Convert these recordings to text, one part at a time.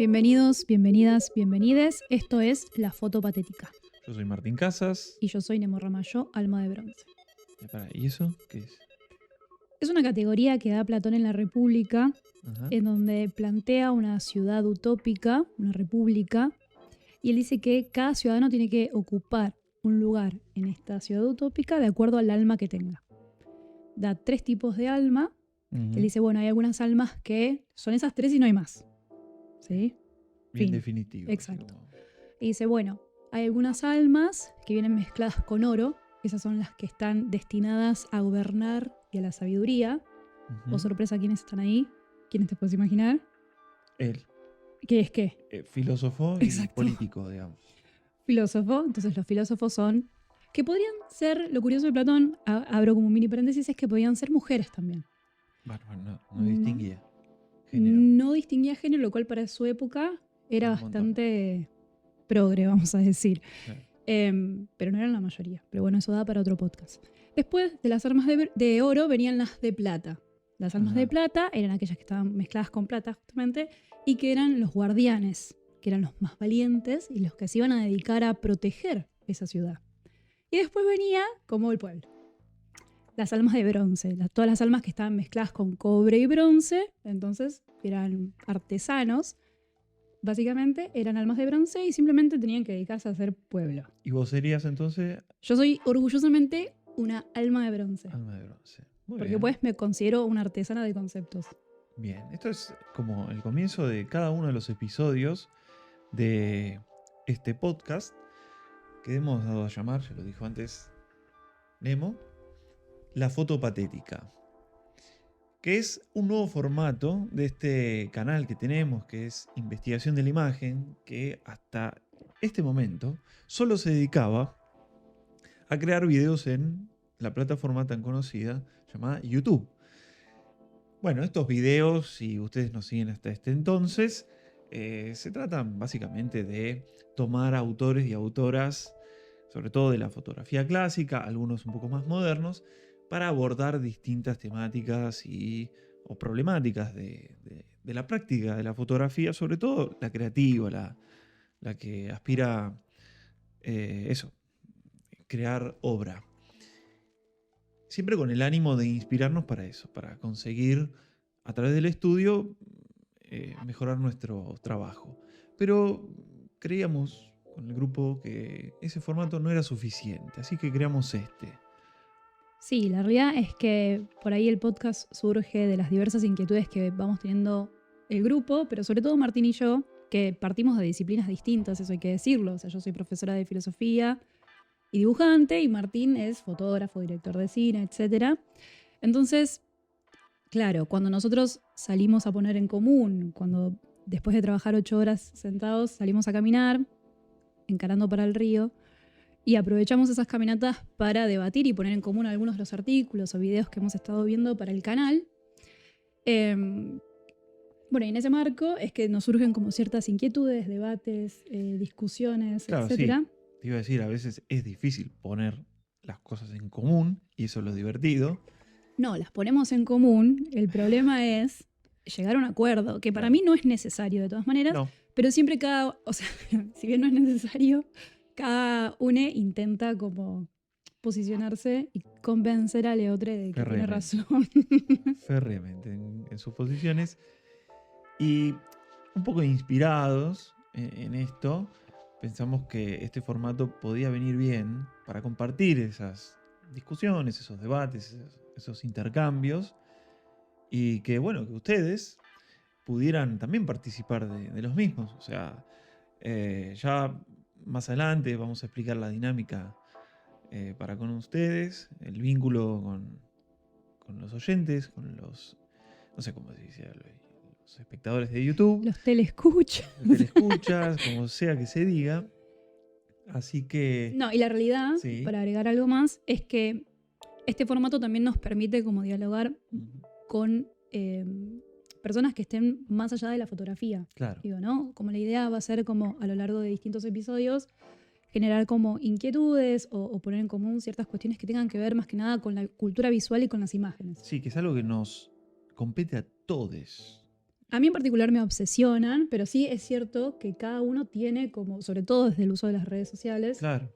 Bienvenidos, bienvenidas, bienvenides. Esto es La Foto Patética. Yo soy Martín Casas. Y yo soy Nemo Ramallo, Alma de Bronce. ¿Y eso qué es? Es una categoría que da Platón en la República, Ajá. en donde plantea una ciudad utópica, una república, y él dice que cada ciudadano tiene que ocupar un lugar en esta ciudad utópica de acuerdo al alma que tenga. Da 3 tipos de alma. Ujú. Él dice, bueno, hay algunas almas que son esas 3 y no hay más. ¿Sí? Bien Fin. definitivo. Exacto. Como- Y dice, bueno, hay algunas almas que vienen mezcladas con oro. Esas son las que están destinadas a gobernar y a la sabiduría. Ujú. Oh, sorpresa, ¿quiénes están ahí? ¿Quiénes te puedes imaginar? Él, ¿Qué es qué? filósofo y Exacto. político, digamos. Filósofo. Entonces los filósofos son... Que podrían ser, lo curioso de Platón, abro como un mini paréntesis, es que podrían ser mujeres también. Bueno, no No. distinguía género. No distinguía género, lo cual para su época era Un montón. bastante progre, vamos a decir. Claro. Pero no eran la mayoría. Pero bueno, eso da para otro podcast. Después de las armas de oro venían las de plata. Las armas Ajá. de plata eran aquellas que estaban mezcladas con plata, justamente, y que eran los guardianes, que eran los más valientes y los que se iban a dedicar a proteger esa ciudad. Y después venía como el pueblo. Las almas de bronce, todas las almas que estaban mezcladas con cobre y bronce, entonces eran artesanos. Básicamente eran almas de bronce y simplemente tenían que dedicarse a hacer pueblo. ¿Y vos serías entonces Yo soy orgullosamente una alma de bronce. alma de bronce? Muy Porque bien. pues me considero una artesana de conceptos. Bien, esto es como el comienzo de cada uno de los episodios de este podcast que hemos dado a llamar, ya lo dijo antes Nemo, La Foto Patética, que es un nuevo formato de este canal que tenemos, que es Investigación de la Imagen, que hasta este momento solo se dedicaba a crear videos en la plataforma tan conocida llamada YouTube. Bueno, estos videos, si ustedes nos siguen hasta este entonces, se tratan básicamente de tomar autores y autoras, sobre todo de la fotografía clásica, algunos un poco más modernos, para abordar distintas temáticas o problemáticas de la práctica de la fotografía, sobre todo la creativa, la que aspira crear obra. Siempre con el ánimo de inspirarnos para eso, para conseguir a través del estudio mejorar nuestro trabajo. Pero creíamos con el grupo que ese formato no era suficiente, así que creamos este. Sí, la realidad es que por ahí el podcast surge de las diversas inquietudes que vamos teniendo el grupo, pero sobre todo Martín y yo, que partimos de disciplinas distintas, eso hay que decirlo. O sea, yo soy profesora de filosofía y dibujante, y Martín es fotógrafo, director de cine, etc. Entonces, claro, cuando nosotros salimos a poner en común, cuando después de trabajar 8 horas sentados salimos a caminar, encarando para el río, y aprovechamos esas caminatas para debatir y poner en común algunos de los artículos o videos que hemos estado viendo para el canal. Bueno, y en ese marco es que nos surgen como ciertas inquietudes, debates, discusiones, Claro, etc. sí. Te iba a decir, a veces es difícil poner las cosas en común, y eso es lo divertido. No, las ponemos en común. El problema es llegar a un acuerdo, que para Claro. mí no es necesario de todas maneras, No, pero siempre o sea, si bien no es necesario, cada uno intenta como posicionarse y convencer a Leotre de que tiene Ferremente. razón. férreamente en sus posiciones. Y un poco inspirados en esto, pensamos que este formato podía venir bien para compartir esas discusiones, esos debates, esos intercambios, y que, bueno, que ustedes pudieran también participar de los mismos. O sea, ya más adelante vamos a explicar la dinámica para con ustedes, el vínculo con los oyentes, con los, no sé cómo se dice, los espectadores de YouTube, Los telescuchas. los telescuchas, como sea que se diga. Así que... No, y la realidad, Sí. para agregar algo más, es que este formato también nos permite como dialogar Ujú. con personas que estén más allá de la fotografía. Claro. Digo, ¿no? Como la idea va a ser como a lo largo de distintos episodios generar como inquietudes o poner en común ciertas cuestiones que tengan que ver más que nada con la cultura visual y con las imágenes. Sí, que es algo que nos compete a todos. A mí en particular me obsesionan, pero sí es cierto que cada uno tiene como, sobre todo desde el uso de las redes sociales, Claro.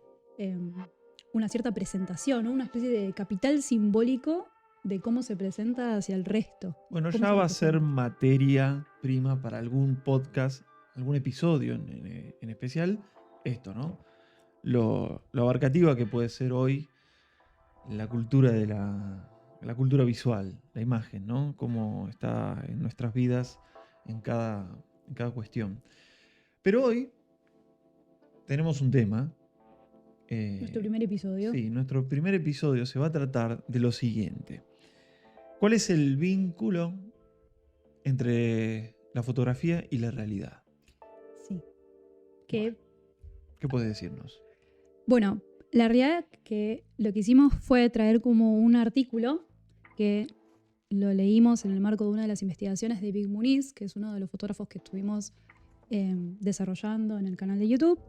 una cierta presentación, ¿no? Una especie de capital simbólico de cómo se presenta hacia el resto. Bueno, cómo ya se va a ser representa. materia prima para algún podcast, algún episodio en especial, esto, ¿no? Lo abarcativa que puede ser hoy la cultura de la cultura visual, la imagen, ¿no? Cómo está en nuestras vidas en cada cuestión. Pero hoy tenemos un tema. Nuestro primer episodio. Sí, nuestro primer episodio se va a tratar de lo siguiente. ¿Cuál es el vínculo entre la fotografía y la realidad? Sí. Que, ¿Qué puedes decirnos? bueno, la realidad que lo que hicimos fue traer como un artículo que lo leímos en el marco de una de las investigaciones de Vic Muniz, que es uno de los fotógrafos que estuvimos desarrollando en el canal de YouTube.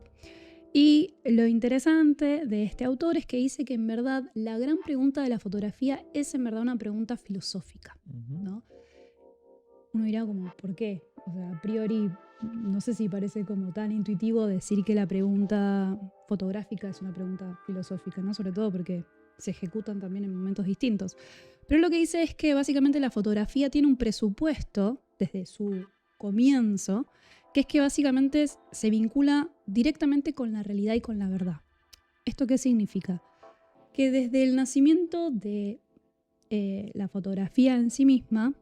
Y lo interesante de este autor es que dice que en verdad la gran pregunta de la fotografía es en verdad una pregunta filosófica, ¿no? Uno dirá como, ¿por qué? O sea, a priori, no sé si parece como tan intuitivo decir que la pregunta fotográfica es una pregunta filosófica, ¿no? Sobre todo porque se ejecutan también en momentos distintos. Pero lo que dice es que básicamente la fotografía tiene un presupuesto desde su comienzo, que es que básicamente se vincula directamente con la realidad y con la verdad. ¿Esto qué significa? Que desde el nacimiento de la fotografía en sí misma,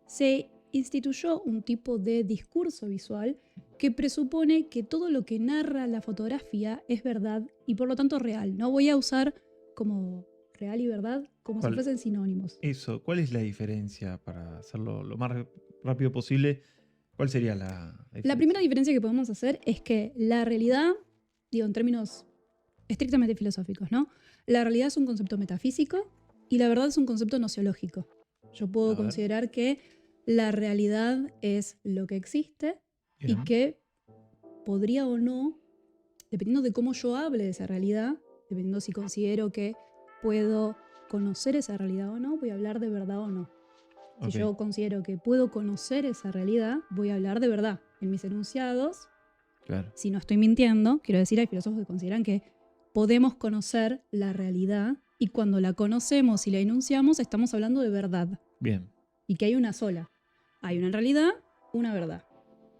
se instituyó un tipo de discurso visual que presupone que todo lo que narra la fotografía es verdad y por lo tanto real. No voy a usar como real y verdad como si fuesen sinónimos. Eso, ¿cuál es la diferencia para hacerlo lo más rápido posible? ¿Cuál sería la diferencia? La primera diferencia que podemos hacer es que la realidad, digo en términos estrictamente filosóficos, ¿no? La realidad es un concepto metafísico y la verdad es un concepto nociológico. Yo puedo considerar que la realidad es lo que existe. Bien. Y que podría o no, dependiendo de cómo yo hable de esa realidad, dependiendo si considero que puedo conocer esa realidad o no, voy a hablar de verdad o no. Si yo considero que puedo conocer esa realidad, voy a hablar de verdad. En mis enunciados, claro. Si no estoy mintiendo, quiero decir, hay filósofos que consideran que podemos conocer la realidad y cuando la conocemos y la enunciamos, estamos hablando de verdad. Bien. Y que hay una sola. Hay una realidad, una verdad.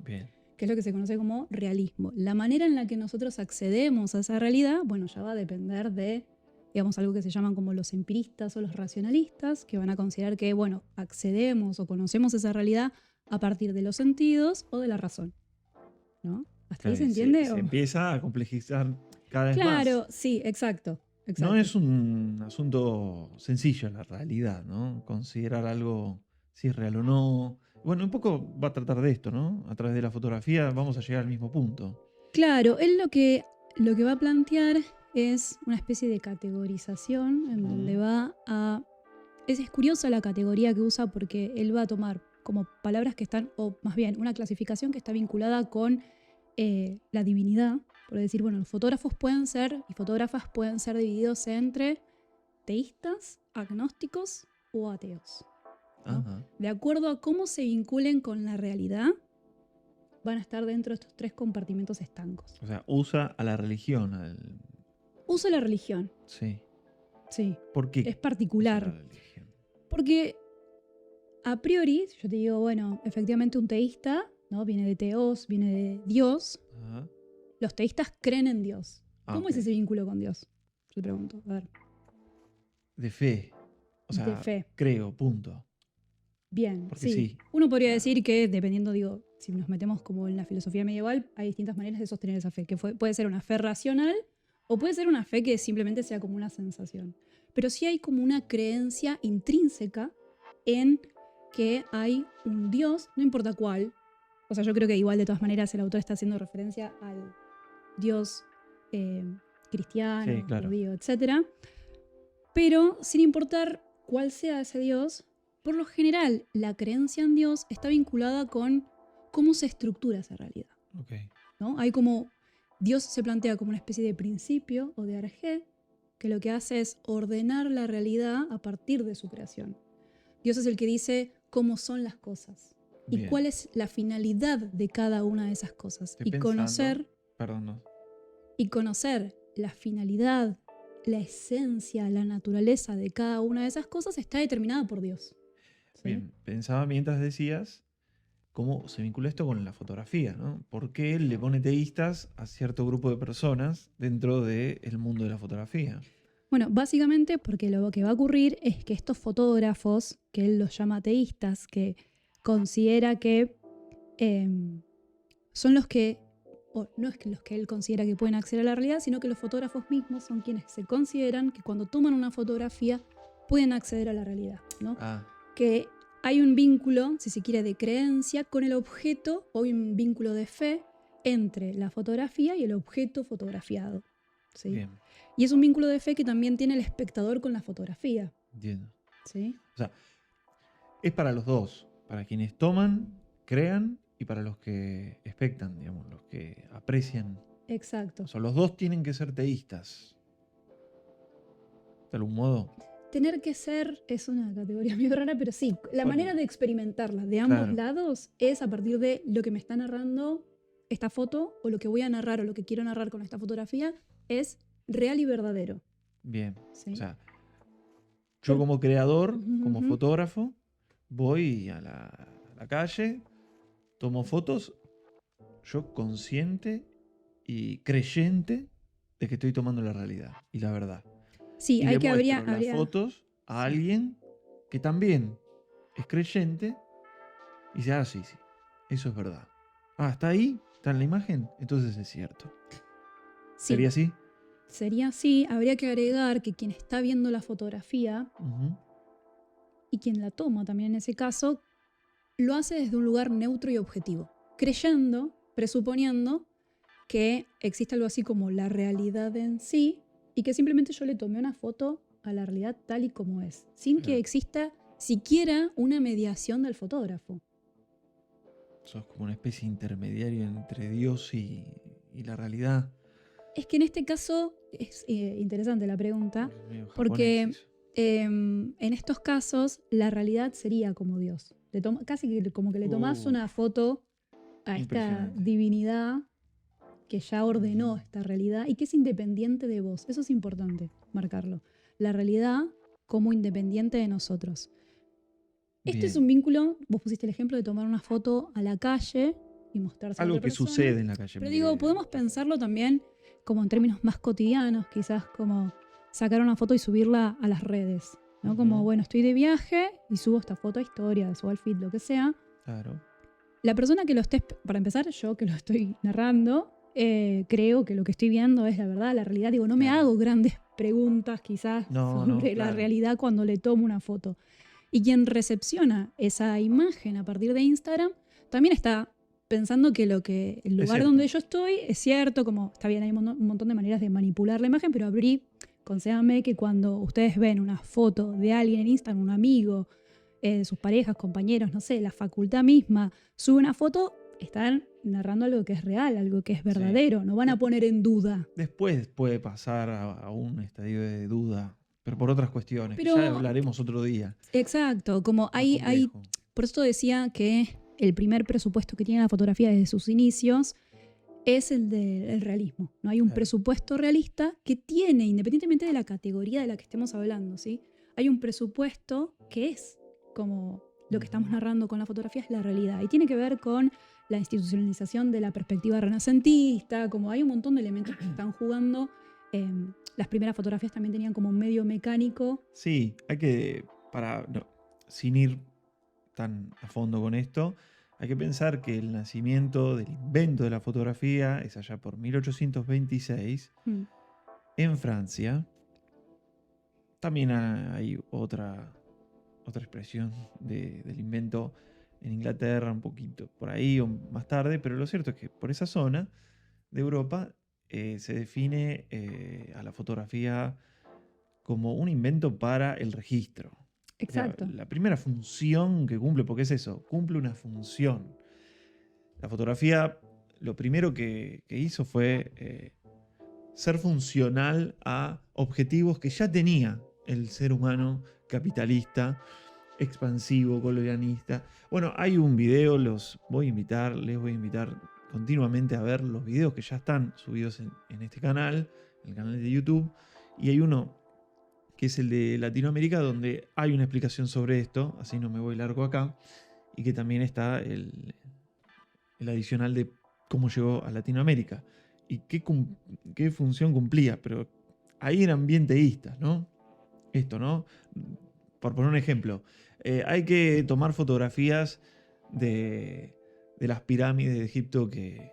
Bien. Que es lo que se conoce como realismo. La manera en la que nosotros accedemos a esa realidad, bueno, ya va a depender de, digamos, algo que se llaman como los empiristas o los racionalistas, que van a considerar que, bueno, accedemos o conocemos esa realidad a partir de los sentidos o de la razón. ¿No? ¿Hasta ahí se entiende? Se empieza a complejizar cada vez más. Claro, sí, exacto. No es un asunto sencillo la realidad, ¿no? Considerar algo si es real o no. Bueno, un poco va a tratar de esto, ¿no? A través de la fotografía vamos a llegar al mismo punto. Claro, él lo que va a plantear es una especie de categorización en donde va a... Es curiosa la categoría que usa porque él va a tomar como palabras que están, o más bien una clasificación que está vinculada con la divinidad, por decir, bueno, los fotógrafos pueden ser y fotógrafas pueden ser divididos entre teístas, agnósticos o ateos, ¿no? De acuerdo a cómo se vinculen con la realidad, van a estar dentro de estos tres compartimentos estancos. O sea, usa a la religión. Usa la religión. Sí. Sí. ¿Por qué? Es particular. Usa la religión? Porque a priori, si yo te digo, bueno, efectivamente un teísta, ¿no? Viene de teos, viene de Dios. Ajá. Los teístas creen en Dios. ¿Cómo es ese vínculo con Dios? Yo te pregunto, a ver. De fe. O sea, de fe. Creo, punto. Bien, sí. Uno podría decir que, dependiendo, digo, si nos metemos como en la filosofía medieval, hay distintas maneras de sostener esa fe, que puede ser una fe racional o puede ser una fe que simplemente sea como una sensación. Pero sí hay como una creencia intrínseca en que hay un Dios, no importa cuál. O sea, yo creo que igual de todas maneras el autor está haciendo referencia al Dios cristiano, sí, claro, judío, etc. Pero sin importar cuál sea ese Dios, por lo general la creencia en Dios está vinculada con cómo se estructura esa realidad. ¿No? Hay como, Dios se plantea como una especie de principio o de arjé que lo que hace es ordenar la realidad a partir de su creación. Dios es el que dice cómo son las cosas. y Bien. cuál es la finalidad de cada una de esas cosas. Estoy Y pensando- conocer, Perdón, no. y conocer la finalidad, la esencia, la naturaleza de cada una de esas cosas está determinada por Dios. ¿Sí? Bien, pensaba mientras decías cómo se vincula esto con la fotografía, ¿no? ¿Por qué él le pone teístas a cierto grupo de personas dentro del mundo de la fotografía? Bueno, básicamente porque lo que va a ocurrir es que estos fotógrafos, que él los llama ateístas, que considera que son los que, o no es que los que él considera que pueden acceder a la realidad, sino que los fotógrafos mismos son quienes se consideran que cuando toman una fotografía pueden acceder a la realidad, ¿no? Ah, Que hay un vínculo, si se quiere, de creencia con el objeto, o hay un vínculo de fe entre la fotografía y el objeto fotografiado. ¿Sí? bien, Y es un vínculo de fe que también tiene el espectador con la fotografía. entiendo. ¿Sí? O sea, es para los dos, para quienes toman, crean y para los que espectan, digamos, los que aprecian. Exacto. O sea, los dos tienen que ser teístas. De algún modo. Tener que ser es una categoría muy rara, pero sí, la Bueno. manera de experimentarla de ambos Claro. lados es a partir de lo que me está narrando esta foto, o lo que voy a narrar, o lo que quiero narrar con esta fotografía, es real y verdadero. Bien. ¿Sí? O sea, yo como creador, Ujú, como ujú. fotógrafo, voy a la calle, tomo fotos, yo consciente y creyente de que estoy tomando la realidad y la verdad. Sí, Y hay le que muestro habría, las fotos a Sí. alguien que también es creyente y dice, ah, sí, sí, eso es verdad. Ah, está ahí, está en la imagen, entonces es cierto. sí, ¿Sería así? sería así. Habría que agregar que quien está viendo la fotografía Ujú. y quien la toma también en ese caso, lo hace desde un lugar neutro y objetivo, creyendo, presuponiendo que existe algo así como la realidad en sí y que simplemente yo le tomé una foto a la realidad tal y como es, sin que Claro. exista siquiera una mediación del fotógrafo. Sos como una especie de intermediario entre Dios y la realidad. Es que en este caso es interesante la pregunta, Es medio japonés porque eso. en estos casos la realidad sería como Dios. Casi que como que le tomás una foto a esta Impresionante. divinidad que ya ordenó esta realidad y que es independiente de vos. Eso es importante marcarlo. La realidad como independiente de nosotros. Este Bien. es un vínculo, vos pusiste el ejemplo de tomar una foto a la calle y mostrarse a Algo otra que persona. sucede en la calle. Pero digo, podemos pensarlo también como en términos más cotidianos, quizás como sacar una foto y subirla a las redes, ¿no? Ujú. Como, bueno, estoy de viaje y subo esta foto a historias o al feed, lo que sea. Claro. La persona que lo esté, para empezar, yo que lo estoy narrando, creo que lo que estoy viendo es la verdad, la realidad. Digo, no me Claro. hago grandes preguntas quizás No, sobre la claro. realidad cuando le tomo una foto. Y quien recepciona esa imagen a partir de Instagram también está pensando que el lugar cierto. donde yo estoy es cierto, como está bien, hay un montón de maneras de manipular la imagen, pero concédame que cuando ustedes ven una foto de alguien en Instagram, un amigo, sus parejas, compañeros, no sé, la facultad misma, sube una foto, están narrando algo que es real, algo que es verdadero, no van a poner en duda. Después puede pasar a un estadio de duda, pero por otras cuestiones, Pero- que ya hablaremos otro día. Exacto, como Más hay, complejo. por eso decía que el primer presupuesto que tiene la fotografía desde sus inicios es el del realismo. No hay un Claro. presupuesto realista que tiene, independientemente de la categoría de la que estemos hablando, ¿sí? Hay un presupuesto que es como lo que estamos narrando con la fotografía es la realidad y tiene que ver con la institucionalización de la perspectiva renacentista, como hay un montón de elementos que están jugando. Las primeras fotografías también tenían como un medio mecánico. Sí, hay que, sin ir tan a fondo con esto, hay que pensar que el nacimiento del invento de la fotografía es allá por 1826 Mm, en Francia. También hay otra expresión del invento en Inglaterra, un poquito por ahí o más tarde, pero lo cierto es que por esa zona de Europa se define a la fotografía como un invento para el registro. exacto. La primera función que cumple, porque es eso, cumple una función. La fotografía, lo primero que hizo fue ser funcional a objetivos que ya tenía el ser humano capitalista expansivo, colonialista. Bueno, hay un video, les voy a invitar continuamente a ver los videos que ya están subidos en este canal, el canal de YouTube, y hay uno que es el de Latinoamérica, donde hay una explicación sobre esto, así no me voy largo acá, y que también está el adicional de cómo llegó a Latinoamérica y qué función cumplía, pero ahí eran bien teístas, ¿no? Esto, ¿no? Por poner un ejemplo, hay que tomar fotografías de las pirámides de Egipto que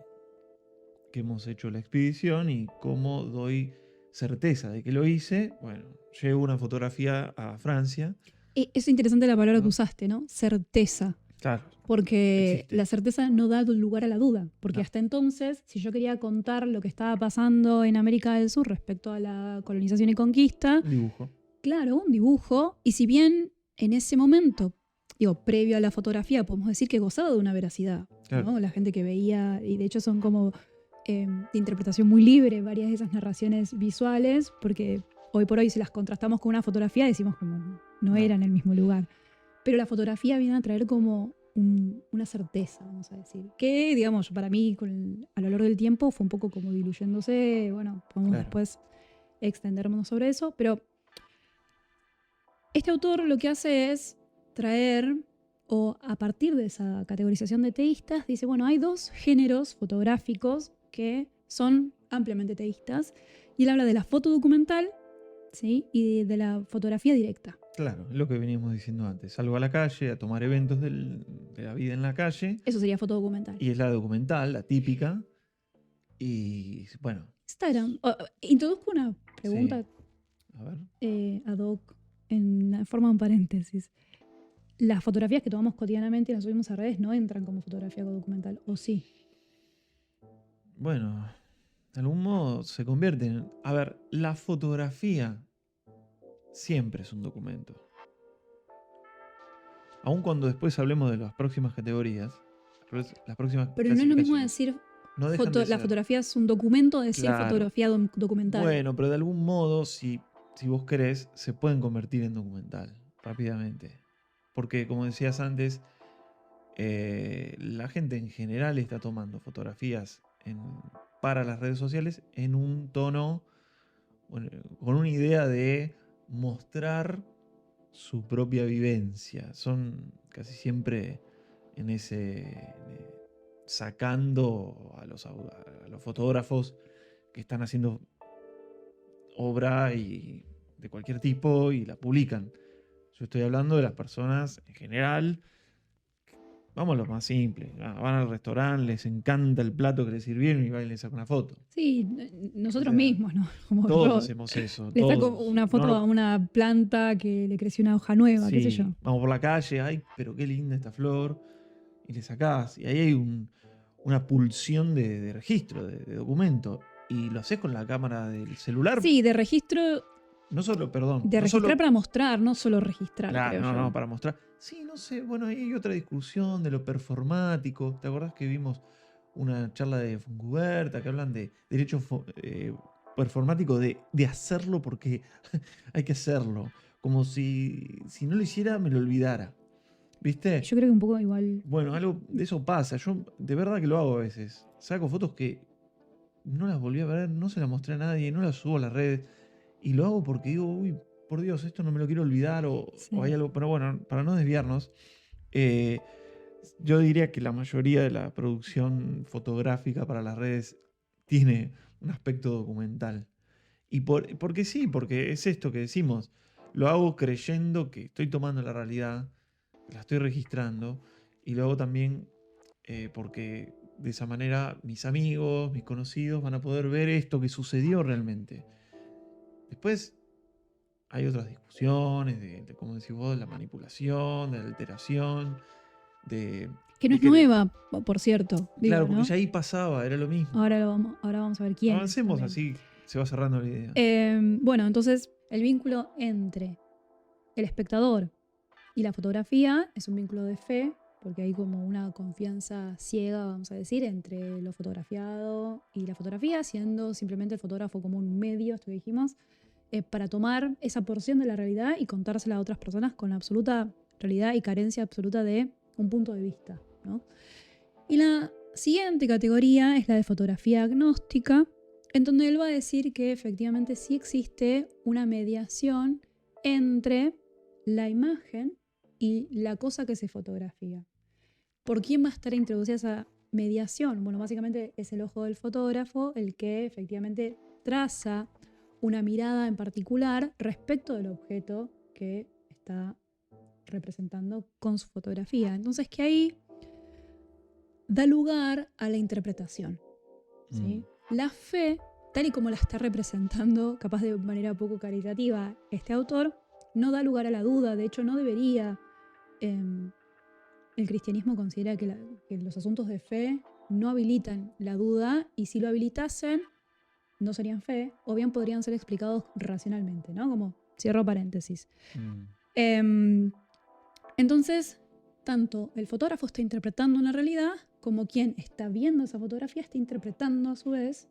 hemos hecho la expedición y cómo doy certeza de que lo hice. Bueno, llevo una fotografía a Francia. Es interesante la palabra que ¿No? usaste, ¿no? Certeza. Claro. Porque Existe. la certeza no da lugar a la duda. Porque No. hasta entonces, si yo quería contar lo que estaba pasando en América del Sur respecto a la colonización y conquista, Un dibujo. claro, un dibujo, y si bien en ese momento, digo, previo a la fotografía, podemos decir que gozaba de una veracidad, Claro. ¿no? La gente que veía, y de hecho son como de interpretación muy libre varias de esas narraciones visuales, porque hoy por hoy si las contrastamos con una fotografía decimos como no era en el mismo lugar. Pero la fotografía viene a traer como una certeza, vamos a decir. Que, digamos, para mí a lo largo del tiempo fue un poco como diluyéndose. Bueno, podemos después extendernos sobre eso. Pero este autor lo que hace es traer, o a partir de esa categorización de teístas, dice, bueno, hay dos géneros fotográficos que son ampliamente teístas. Y él habla de la foto documental, ¿sí? Y de la fotografía directa. Claro, es lo que veníamos diciendo antes. Salgo a la calle a tomar eventos de la vida en la calle. Eso sería foto documental. Y es la documental, la típica. Y bueno. Instagram. Introduzco una pregunta. Sí. A ver. Ad hoc, en forma de un paréntesis. Las fotografías que tomamos cotidianamente y las subimos a redes no entran como fotografía documental, ¿o sí? Bueno, de algún modo se convierte en... A ver, la fotografía siempre es un documento. Aun cuando después hablemos de las próximas categorías, las próximas pero no es lo mismo decir no la fotografía es un documento, decir fotografía documental. Bueno, pero de algún modo, si vos querés, se pueden convertir en documental rápidamente. Porque, como decías antes, la gente en general está tomando fotografías para las redes sociales en un tono, con una idea de mostrar su propia vivencia. Son casi siempre en ese... sacando a los fotógrafos que están haciendo obra de cualquier tipo y la publican. Yo estoy hablando de las personas en general. Vamos a lo más simple. Van al restaurante, les encanta el plato que les sirvieron y van y les sacan una foto. Sí, nosotros mismos, ¿no? Como todos hacemos eso. Le saco una foto a una planta que le creció una hoja nueva, sí, qué sé yo. Vamos por la calle, ay, pero qué linda esta flor. Y le sacás. Y ahí hay una pulsión de registro, de documento. Y lo haces con la cámara del celular. Sí, de registro. No solo, perdón. De no registrar solo, para mostrar, no solo registrar. Claro, creo no, yo. Para mostrar. Sí, no sé, bueno, ahí hay otra discusión de lo performático. ¿Te acordás que vimos una charla de Foncuberta que hablan de derecho performático de hacerlo porque hay que hacerlo? Como si no lo hiciera, me lo olvidara. ¿Viste? Yo creo que un poco igual. Bueno, algo de eso pasa. Yo de verdad que lo hago a veces. Saco fotos que no las volví a ver, no se las mostré a nadie, no las subo a las redes. Y lo hago porque digo, uy, por Dios, esto no me lo quiero olvidar o hay algo. Pero bueno, para no desviarnos, yo diría que la mayoría de la producción fotográfica para las redes tiene un aspecto documental. Y porque sí, porque es esto que decimos. Lo hago creyendo que estoy tomando la realidad, la estoy registrando, y lo hago también porque de esa manera mis amigos, mis conocidos van a poder ver esto que sucedió realmente. Después hay otras discusiones de como decís vos, de la manipulación, de la alteración, que no es nueva, por cierto. Claro, porque ¿no? ya ahí pasaba, era lo mismo. Ahora vamos a ver quién. Avancemos así, se va cerrando la idea. Bueno, entonces el vínculo entre el espectador y la fotografía es un vínculo de fe, porque hay como una confianza ciega, vamos a decir, entre lo fotografiado y la fotografía, siendo simplemente el fotógrafo como un medio, esto que dijimos, para tomar esa porción de la realidad y contársela a otras personas con absoluta realidad y carencia absoluta de un punto de vista, ¿no? Y la siguiente categoría es la de fotografía agnóstica, en donde él va a decir que efectivamente sí existe una mediación entre la imagen y la cosa que se fotografía. ¿Por quién va a estar introducida esa mediación? Bueno, básicamente es el ojo del fotógrafo el que efectivamente traza una mirada en particular respecto del objeto que está representando con su fotografía. Entonces que ahí da lugar a la interpretación, ¿sí? La fe, tal y como la está representando, capaz de manera poco caritativa, este autor, no da lugar a la duda. De hecho, no debería. El cristianismo considera que los asuntos de fe no habilitan la duda, y si lo habilitasen, no serían fe, o bien podrían ser explicados racionalmente, ¿no? Como cierro paréntesis. Entonces, tanto el fotógrafo está interpretando una realidad, como quien está viendo esa fotografía está interpretando a su vez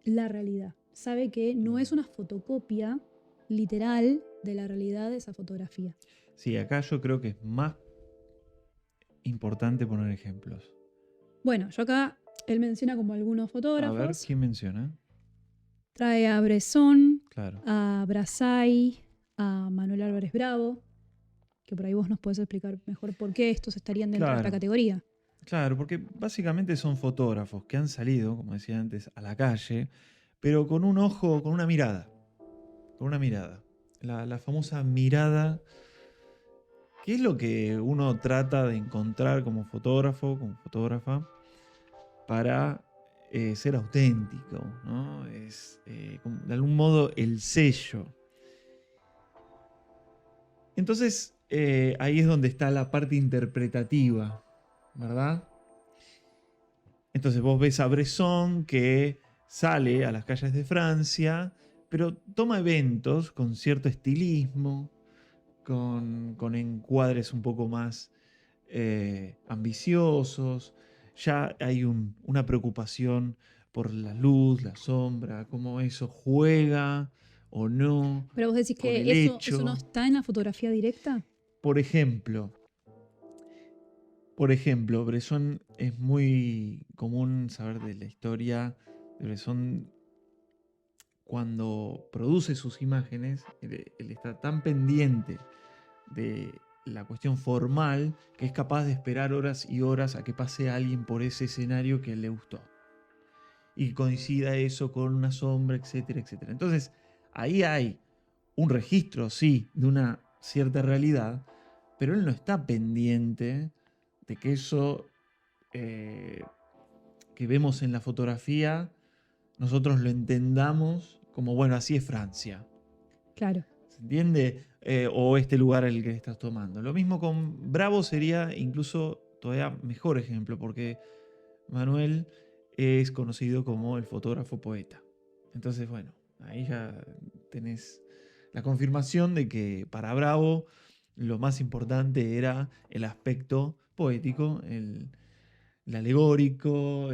la realidad. Sabe que no es una fotocopia literal de la realidad de esa fotografía. Sí, acá yo creo que es más importante poner ejemplos. Bueno, yo acá, él menciona como algunos fotógrafos. A ver, ¿quién menciona? Trae a Bresson, Claro. a Brassai, a Manuel Álvarez Bravo, que por ahí vos nos podés explicar mejor por qué estos estarían dentro de esta categoría. Claro, porque básicamente son fotógrafos que han salido, como decía antes, a la calle, pero con un ojo, con una mirada. Con una mirada. La famosa mirada, que es lo que uno trata de encontrar como fotógrafo, como fotógrafa, para ser auténtico, ¿no? Es de algún modo el sello. Entonces, ahí es donde está la parte interpretativa, ¿verdad? Entonces vos ves a Bresson que sale a las calles de Francia, pero toma eventos con cierto estilismo, con encuadres un poco más ambiciosos. Ya hay una preocupación por la luz, la sombra, cómo eso juega o no. Pero vos decís con que el eso no hecho. está en la fotografía directa. Por ejemplo, Bresson, es muy común saber de la historia de Bresson. Cuando produce sus imágenes, él está tan pendiente de la cuestión formal que es capaz de esperar horas y horas a que pase alguien por ese escenario que a él le gustó. Y coincida eso con una sombra, etcétera, etcétera. Entonces, ahí hay un registro, sí, de una cierta realidad, pero él no está pendiente de que eso que vemos en la fotografía nosotros lo entendamos como, bueno, así es Francia. Claro. ¿Se entiende? O este lugar el que estás tomando. Lo mismo con Bravo sería incluso todavía mejor ejemplo, porque Manuel es conocido como el fotógrafo poeta. Entonces, bueno, ahí ya tenés la confirmación de que para Bravo lo más importante era el aspecto poético, el alegórico,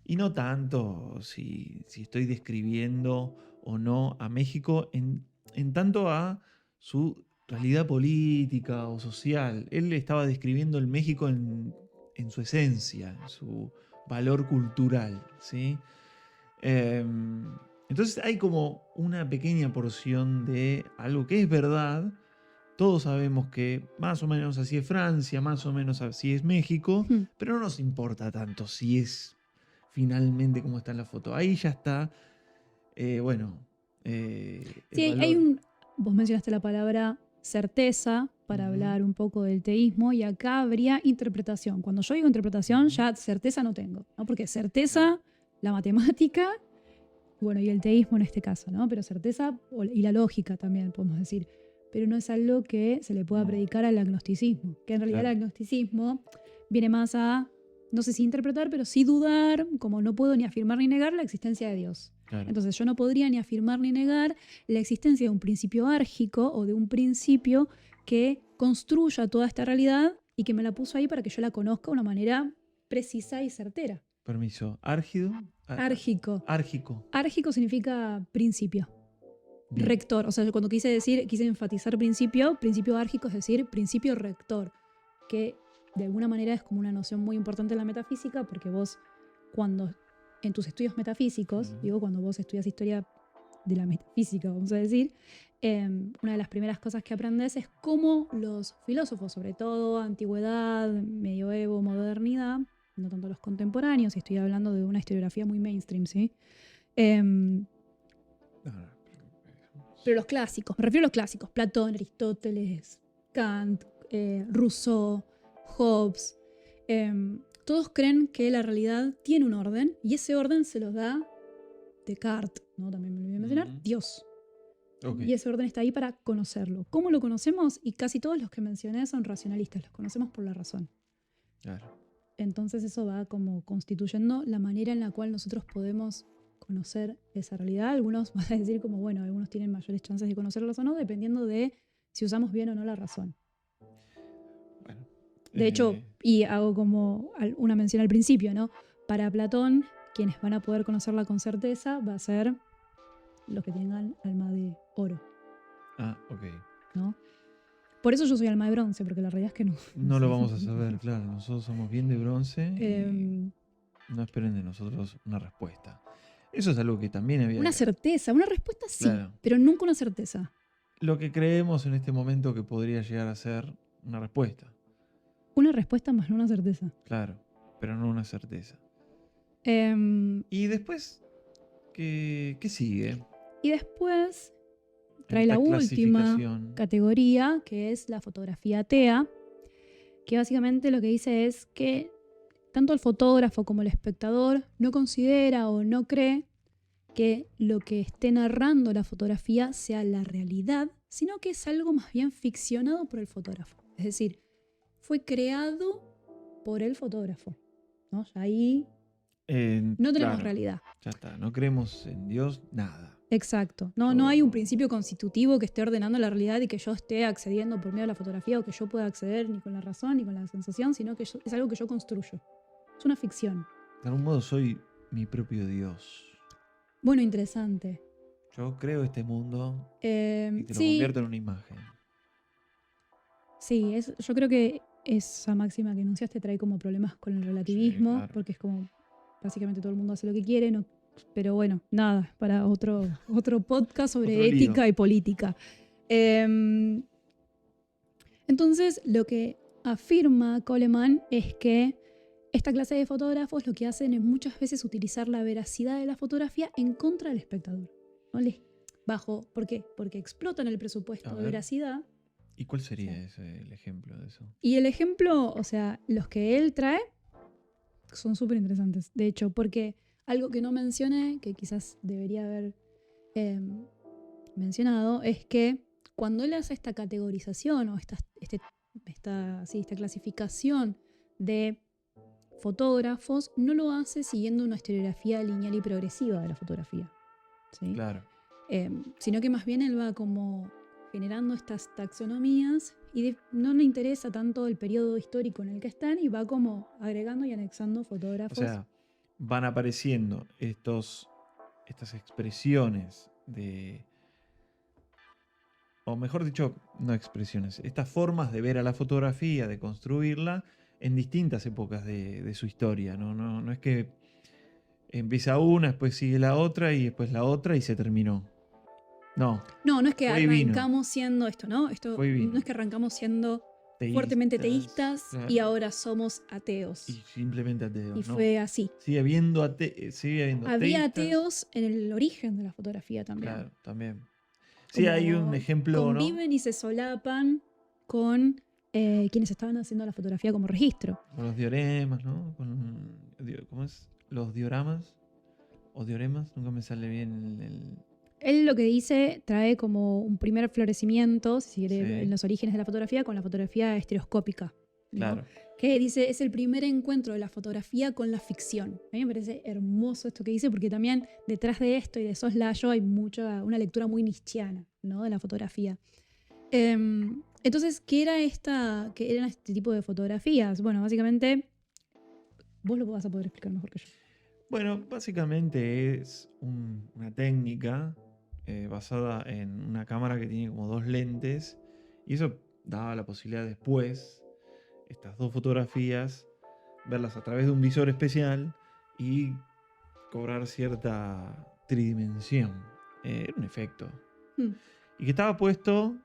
y no tanto si estoy describiendo o no a México en tanto a su realidad política o social. Él estaba describiendo el México en su esencia, en su valor cultural, ¿sí? Entonces hay como una pequeña porción de algo que es verdad. Todos sabemos que más o menos así es Francia, más o menos así es México, pero no nos importa tanto si es finalmente como está en la foto. Ahí ya está, bueno. Sí, vos mencionaste la palabra certeza para hablar un poco del teísmo, y acá habría interpretación. Cuando yo digo interpretación, ya certeza no tengo, ¿no? Porque certeza, la matemática, bueno, y el teísmo en este caso, ¿no? Pero certeza y la lógica también, podemos decir. Pero no es algo que se le pueda predicar al agnosticismo, que en realidad el agnosticismo viene más a, no sé si interpretar, pero sí dudar, como no puedo ni afirmar ni negar la existencia de Dios. Claro. Entonces yo no podría ni afirmar ni negar la existencia de un principio árgico o de un principio que construya toda esta realidad y que me la puso ahí para que yo la conozca de una manera precisa y certera. Permiso, árgido. Árgico. Árgico. Árgico significa principio. Bien. rector. O sea, cuando quise enfatizar principio árgico, es decir, principio rector, que de alguna manera es como una noción muy importante en la metafísica, porque vos, cuando en tus estudios metafísicos, cuando vos estudias historia de la metafísica, vamos a decir, una de las primeras cosas que aprendes es cómo los filósofos, sobre todo antigüedad, medioevo, modernidad, no tanto los contemporáneos, y estoy hablando de una historiografía muy mainstream, ¿sí? Pero los clásicos, me refiero a los clásicos, Platón, Aristóteles, Kant, Rousseau, Hobbes, todos creen que la realidad tiene un orden y ese orden se los da Descartes, ¿no? También me olvidé mencionar, Dios. Okay. Y ese orden está ahí para conocerlo. ¿Cómo lo conocemos? Y casi todos los que mencioné son racionalistas, los conocemos por la razón. Claro. Entonces eso va como constituyendo la manera en la cual nosotros podemos conocer esa realidad. Algunos van a decir como, bueno, algunos tienen mayores chances de conocerlos o no, dependiendo de si usamos bien o no la razón. Bueno, de hecho, y hago como una mención al principio, ¿no? Para Platón, quienes van a poder conocerla con certeza va a ser los que tengan alma de oro. Ah, ok. ¿No? Por eso yo soy alma de bronce, porque la realidad es que no. No lo vamos a saber, claro. Nosotros somos bien de bronce y no esperen de nosotros una respuesta. Eso es algo que también había... Una certeza, una respuesta sí, claro, pero nunca una certeza. Lo que creemos en este momento que podría llegar a ser una respuesta. Una respuesta más no una certeza. Claro, pero no una certeza. Y Y después, ¿qué sigue? Y después trae Esta la última clasificación. categoría, que es la fotografía atea, que básicamente lo que dice es que tanto el fotógrafo como el espectador no considera o no cree que lo que esté narrando la fotografía sea la realidad, sino que es algo más bien ficcionado por el fotógrafo. Es decir, fue creado por el fotógrafo, ¿no? Ya ahí no tenemos Claro, realidad. ya está, no creemos en Dios, nada. Exacto. No hay un principio constitutivo que esté ordenando la realidad y que yo esté accediendo por medio de la fotografía o que yo pueda acceder ni con la razón ni con la sensación, sino que es algo que yo construyo. Es una ficción. De algún modo soy mi propio Dios. Bueno, interesante. Yo creo este mundo y te lo Sí, convierto en una imagen. sí, yo creo que esa máxima que enunciaste trae como problemas con el relativismo, Sí, claro. porque es como básicamente todo el mundo hace lo que quiere, no, pero bueno, nada, para otro podcast sobre Otro lío. ética y política. Entonces, lo que afirma Coleman es que esta clase de fotógrafos lo que hacen es muchas veces utilizar la veracidad de la fotografía en contra del espectador. ¿No? ¿Por qué? Porque explotan el presupuesto de veracidad. ¿Y cuál sería el ejemplo de eso? Y el ejemplo, o sea, los que él trae son súper interesantes. De hecho, porque algo que no mencioné, que quizás debería haber mencionado, es que cuando él hace esta categorización o esta clasificación de fotógrafos, no lo hace siguiendo una historiografía lineal y progresiva de la fotografía. ¿Sí? Claro. Sino que más bien él va como generando estas taxonomías y no le interesa tanto el periodo histórico en el que están y va como agregando y anexando fotógrafos. O sea, van apareciendo estas expresiones de... O mejor dicho, no expresiones, estas formas de ver a la fotografía, de construirla en distintas épocas de su historia. No es que empieza una, después sigue la otra y después la otra y se terminó. No es que arrancamos siendo esto, ¿no? No es que arrancamos siendo fuertemente teístas, claro, y ahora somos ateos. Y simplemente ateos. Y fue así. Sigue habiendo Había ateos en el origen de la fotografía también. Claro, también. Sí, hay un ejemplo, conviven, ¿no? Y se solapan con quienes estaban haciendo la fotografía como registro. Con los dioremas, ¿no? ¿Cómo es? Los dioramas o dioremas, nunca me sale bien Él lo que dice trae como un primer florecimiento, si quiere, sí, en los orígenes de la fotografía, con la fotografía estereoscópica, ¿no? Claro. Que dice, es el primer encuentro de la fotografía con la ficción. A mí me parece hermoso esto que dice, porque también detrás de esto y de soslayo hay una lectura muy nietzscheana, ¿no? De la fotografía. Entonces, ¿qué eran este tipo de fotografías? Bueno, básicamente, vos lo vas a poder explicar mejor que yo. Bueno, básicamente es una técnica basada en una cámara que tiene como 2 lentes. Y eso daba la posibilidad después, estas 2 fotografías, verlas a través de un visor especial y cobrar cierta tridimensión. Era un efecto. Hmm. Y que estaba puesto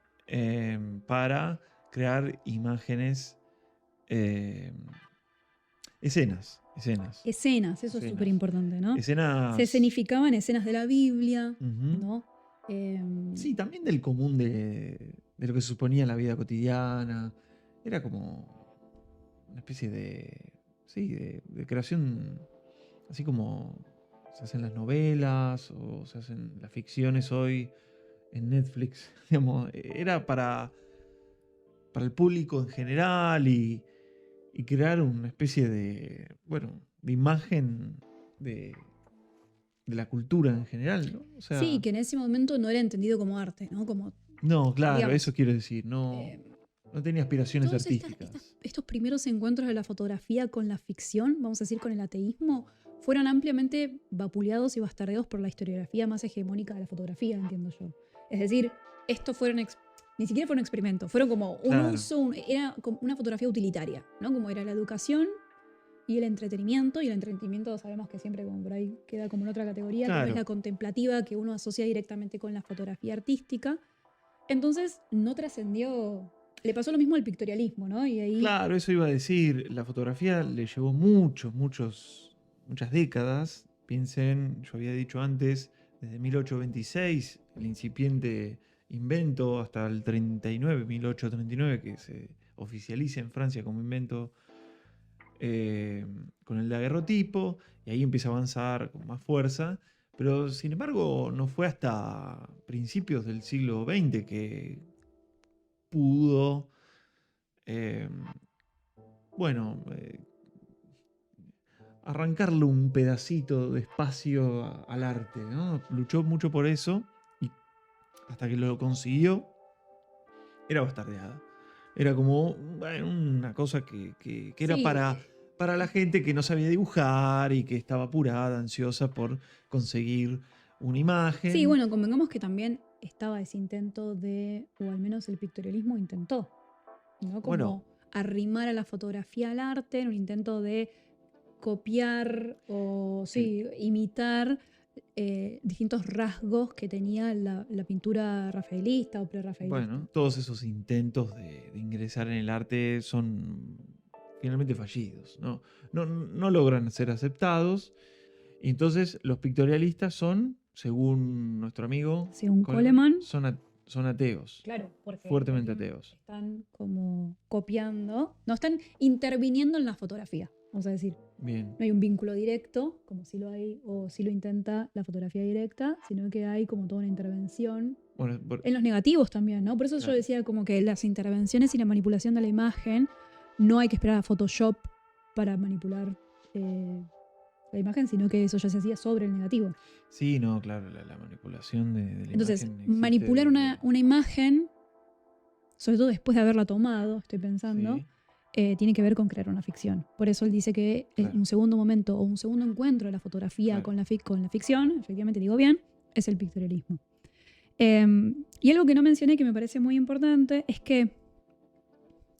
para crear imágenes, escenas. Escenas, eso es Escenas. súper importante, ¿no? Escenas. Se escenificaban escenas de la Biblia, Ujú. ¿no? Sí, también del común de lo que se suponía en la vida cotidiana. Era como una especie de. Sí, de creación. Así como se hacen las novelas o se hacen las ficciones hoy en Netflix. Digamos, era para el público en general y crear una especie de. Bueno, de imagen de la cultura en general, ¿no? O sea, Sí, que en ese momento no era entendido como arte, ¿no? Como, no, claro, digamos, eso quiero decir. No, eh, no tenía aspiraciones todos artísticas. estos primeros encuentros de la fotografía con la ficción, vamos a decir con el ateísmo, fueron ampliamente vapuleados y bastardeados por la historiografía más hegemónica de la fotografía, entiendo yo. Es decir, estos fueron ni siquiera fueron experimentos, fueron como un Claro. uso, era como una fotografía utilitaria, ¿no? Como era la educación y el entretenimiento sabemos que siempre como por ahí queda como en otra categoría, que no es Claro. la contemplativa que uno asocia directamente con la fotografía artística. Entonces no trascendió. Le pasó lo mismo al pictorialismo, ¿no? Y ahí. Claro, eso iba a decir. La fotografía le llevó muchas décadas. Piensen, yo había dicho antes, desde 1826, el incipiente invento, hasta el 39, 1839, que se oficializa en Francia como invento, con el daguerrotipo, y ahí empieza a avanzar con más fuerza. Pero sin embargo, no fue hasta principios del siglo XX que pudo, eh, bueno, arrancarle un pedacito de espacio al arte, ¿no? Luchó mucho por eso y hasta que lo consiguió, era bastardeada. Era como, bueno, una cosa que era Sí, para la gente que no sabía dibujar y que estaba apurada, ansiosa por conseguir una imagen. sí, bueno, convengamos que también estaba ese intento de, o al menos el pictorialismo intentó, ¿no? Como Bueno. arrimar a la fotografía al arte en un intento de copiar o, sí, imitar distintos rasgos que tenía la pintura rafaelista o prerrafaelista. Bueno, todos esos intentos de ingresar en el arte son finalmente fallidos, ¿no? No logran ser aceptados. Y entonces los pictorialistas son, según nuestro amigo Según Coleman, son ateos. claro, porque Fuertemente ateos. están como copiando, no están interviniendo en la fotografía, vamos a decir. Bien. No hay un vínculo directo, como si lo hay, o si lo intenta la fotografía directa, sino que hay como toda una intervención. Bueno, En los negativos también, ¿no? Por eso Claro. yo decía como que las intervenciones y la manipulación de la imagen, no hay que esperar a Photoshop para manipular la imagen, sino que eso ya se hacía sobre el negativo. Sí, no, claro, la manipulación de la Entonces, imagen existe manipular desde- una imagen, sobre todo después de haberla tomado, estoy pensando, Sí, tiene que ver con crear una ficción. Por eso él dice que Claro. un segundo momento o un segundo encuentro de la fotografía Claro. con la ficción, efectivamente digo bien, es el pictorialismo. Y algo que no mencioné que me parece muy importante es que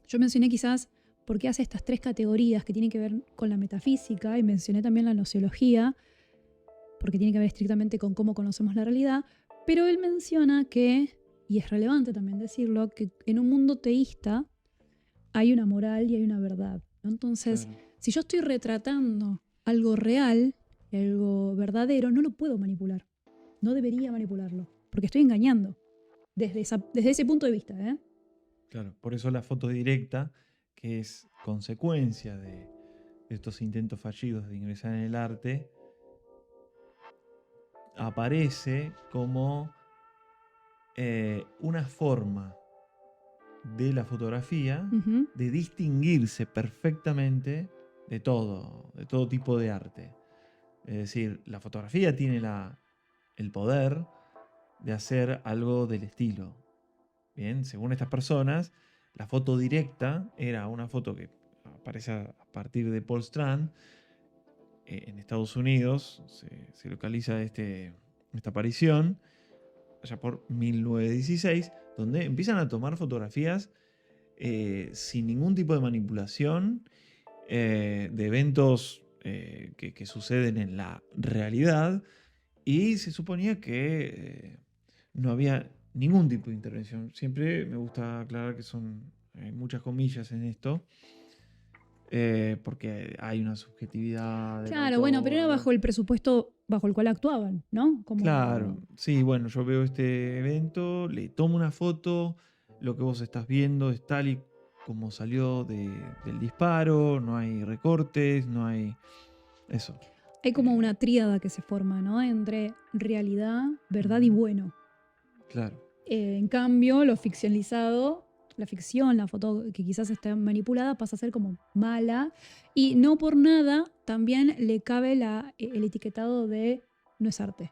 yo mencioné quizás por qué hace estas 3 categorías que tienen que ver con la metafísica y mencioné también la nociología, porque tiene que ver estrictamente con cómo conocemos la realidad, pero él menciona que, y es relevante también decirlo, que en un mundo teísta hay una moral y hay una verdad, ¿no? Entonces, Claro. si yo estoy retratando algo real, algo verdadero, no lo puedo manipular. No debería manipularlo, porque estoy engañando. Desde ese punto de vista, ¿eh? Claro, por eso la foto directa, que es consecuencia de estos intentos fallidos de ingresar en el arte, aparece como una forma de la fotografía Ujú. de distinguirse perfectamente de todo tipo de arte. Es decir, la fotografía tiene el poder de hacer algo del estilo. Bien, según estas personas, la foto directa era una foto que aparece a partir de Paul Strand. En Estados Unidos se localiza esta aparición. allá por 1916, donde empiezan a tomar fotografías sin ningún tipo de manipulación de eventos que suceden en la realidad, y se suponía que no había ningún tipo de intervención. Siempre me gusta aclarar que son muchas comillas en esto, porque hay una subjetividad del Claro, bueno, pero era autor. bajo el presupuesto bajo el cual actuaban, ¿no? Claro, sí, bueno, yo veo este evento, le tomo una foto, lo que vos estás viendo es tal y como salió del disparo, no hay recortes, no hay eso. Hay como una tríada que se forma, ¿no? Entre realidad, verdad y Ujú. bueno. Claro, En cambio, lo ficcionalizado, la ficción, la foto que quizás está manipulada, pasa a ser como mala. Y no por nada también le cabe el etiquetado de no es arte,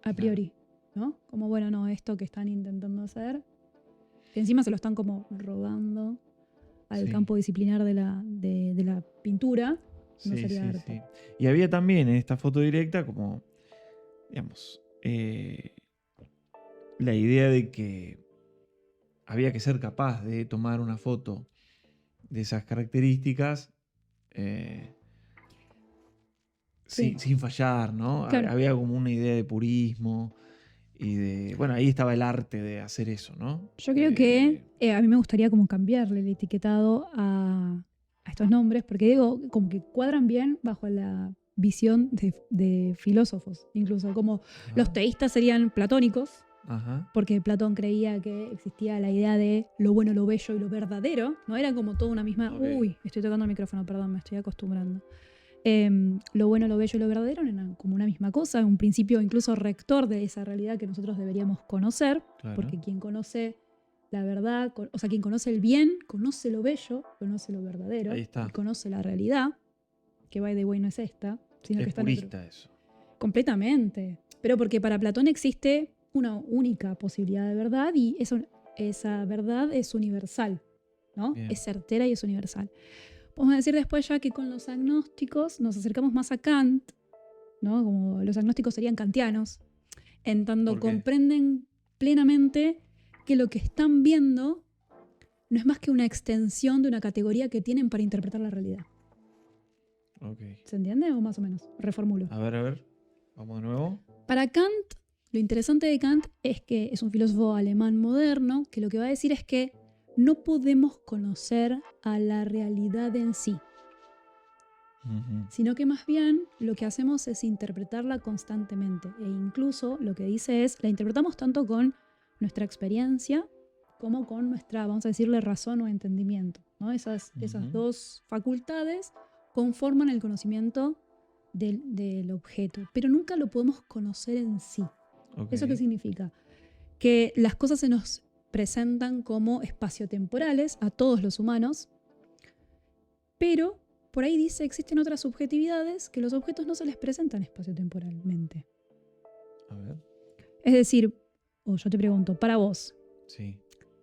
a priori, ¿no? Como, bueno, no, esto que están intentando hacer, que encima se lo están como robando al sí, campo disciplinar de la pintura, no sí, sería sí, arte. sí. Y había también en esta foto directa como, digamos, la idea de que había que ser capaz de tomar una foto de esas características eh, Sí, sin fallar, ¿no? claro. Había como una idea de purismo y de, bueno, ahí estaba el arte de hacer eso, ¿no? Yo creo que a mí me gustaría como cambiarle el etiquetado a estos nombres, porque digo, como que cuadran bien bajo la visión de filósofos, incluso como los Ajá, teístas serían platónicos, ajá, porque Platón creía que existía la idea de lo bueno, lo bello y lo verdadero, ¿no? Era como toda una misma... ok. Uy, estoy tocando el micrófono, perdón, me estoy acostumbrando. Lo bueno, lo bello y lo verdadero eran como una misma cosa, un principio incluso rector de esa realidad que nosotros deberíamos conocer, Claro. porque quien conoce la verdad, o sea, quien conoce el bien, conoce lo bello, conoce lo verdadero, Ahí está. y conoce la realidad, que by the way no es esta, sino que Es está en otro. purista eso. Completamente. Pero porque para Platón existe una única posibilidad de verdad y esa verdad es universal, ¿no? Bien. Es certera y es universal. Vamos a decir después ya que con los agnósticos nos acercamos más a Kant, ¿no? Como los agnósticos serían kantianos, en tanto ¿Por qué? comprenden plenamente que lo que están viendo no es más que una extensión de una categoría que tienen para interpretar la realidad. Ok. ¿Se entiende o más o menos? Reformulo. A ver. Vamos de nuevo. Para Kant, lo interesante de Kant es que es un filósofo alemán moderno que lo que va a decir es que no podemos conocer a la realidad en sí, Ujú. sino que más bien lo que hacemos es interpretarla constantemente e incluso lo que dice es, la interpretamos tanto con nuestra experiencia como con nuestra, vamos a decirle, razón o entendimiento, ¿no? Esas Ujú. dos facultades conforman el conocimiento del objeto, pero nunca lo podemos conocer en sí. Ok. ¿Eso qué significa? Que las cosas se nos presentan como espaciotemporales a todos los humanos, pero por ahí dice existen otras subjetividades que los objetos no se les presentan espaciotemporalmente. A ver. Es decir, o yo te pregunto, para vos, Sí.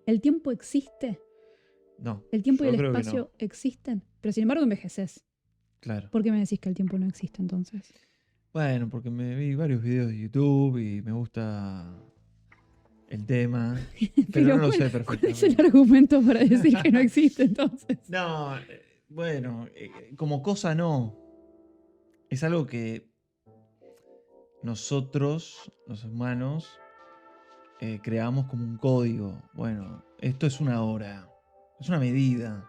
¿el tiempo existe? No. ¿El tiempo y yo el creo que espacio no. existen? Pero sin embargo envejeces. Claro. ¿Por qué me decís que el tiempo no existe entonces? Bueno, porque me vi varios videos de YouTube y me gusta el tema, pero no lo sé ¿cuál es el perfectamente. argumento para decir que no existe entonces? No, bueno, como cosa no. Es algo que nosotros, los humanos, creamos como un código. Bueno, esto es una hora, es una medida,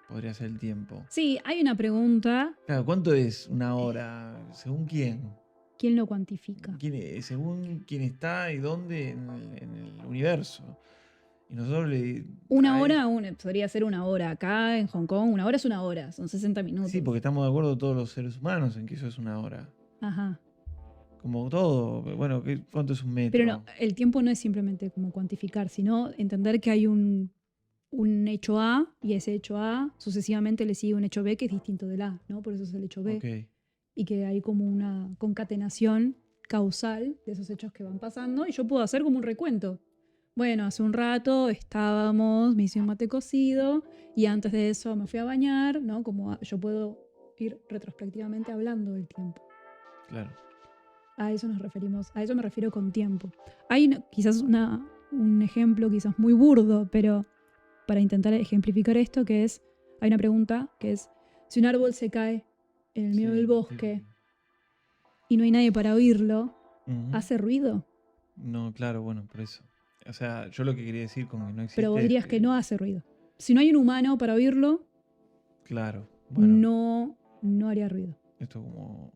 podría ser el tiempo. Sí, hay una pregunta. Claro, ¿cuánto es una hora? ¿Según quién? ¿Quién lo cuantifica? Según quién está y dónde en el universo. Y nosotros le... Una hora podría ser una hora. Acá en Hong Kong, una hora es una hora. Son 60 minutos. Sí, porque estamos de acuerdo todos los seres humanos en que eso es una hora. Ajá. Como todo. Bueno, ¿cuánto es un metro? Pero no, el tiempo no es simplemente como cuantificar, sino entender que hay un hecho A y ese hecho A sucesivamente le sigue un hecho B que es distinto del A, ¿no? Por eso es el hecho B. Ok. Y que hay como una concatenación causal de esos hechos que van pasando y yo puedo hacer como un recuento. Bueno, hace un rato me hice un mate cocido y antes de eso me fui a bañar, ¿no? Como yo puedo ir retrospectivamente hablando del tiempo. Claro. A eso nos referimos, a eso me refiero con tiempo. Hay quizás un ejemplo quizás muy burdo, pero para intentar ejemplificar esto, que es, hay una pregunta que es, si un árbol se cae en el medio del bosque y no hay nadie para oírlo, ¿hace ruido? No, claro, bueno, por eso. O sea, yo lo que quería decir con que no existe... Pero vos dirías que no hace ruido. Si no hay un humano para oírlo, claro, bueno, no haría ruido. esto como...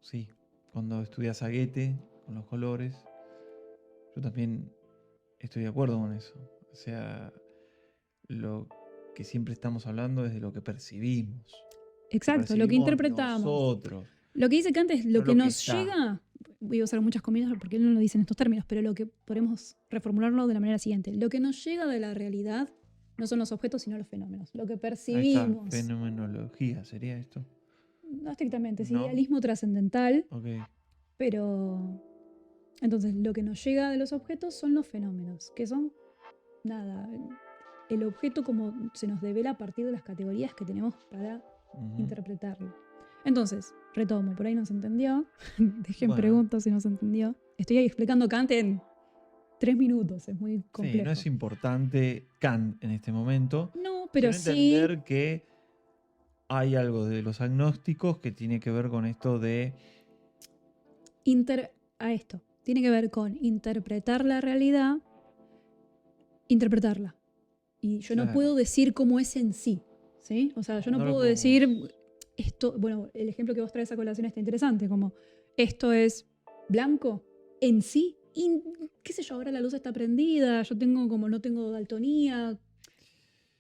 Sí, cuando estudias a Goethe con los colores, yo también estoy de acuerdo con eso. O sea, lo que siempre estamos hablando es de lo que percibimos. Exacto, lo que interpretamos. Nosotros. Lo que dice Kant es lo No que lo que nos está. llega, voy a usar muchas comillas porque él no lo dice en estos términos, pero lo que podemos reformularlo de la manera siguiente. Lo que nos llega de la realidad no son los objetos, sino los fenómenos. Lo que Ahí percibimos. está, fenomenología, ¿sería esto? No estrictamente, sí, No. idealismo trascendental, Ok. pero entonces lo que nos llega de los objetos son los fenómenos, que son nada, el objeto como se nos devela a partir de las categorías que tenemos para interpretarlo. Entonces, retomo, por ahí no se entendió, dejen preguntas si no se entendió. Estoy ahí explicando Kant en 3 minutos, es muy complejo. Sí, no es importante Kant en este momento. No, pero sino sí entender que hay algo de los agnósticos que tiene que ver con esto de... a esto. Tiene que ver con interpretar la realidad, interpretarla. Y yo no puedo decir cómo es en sí, ¿sí? O sea, yo no puedo decir esto, bueno, el ejemplo que vos traes a colación está interesante, como esto es blanco en sí, y qué sé yo, ahora la luz está prendida, yo no tengo daltonía,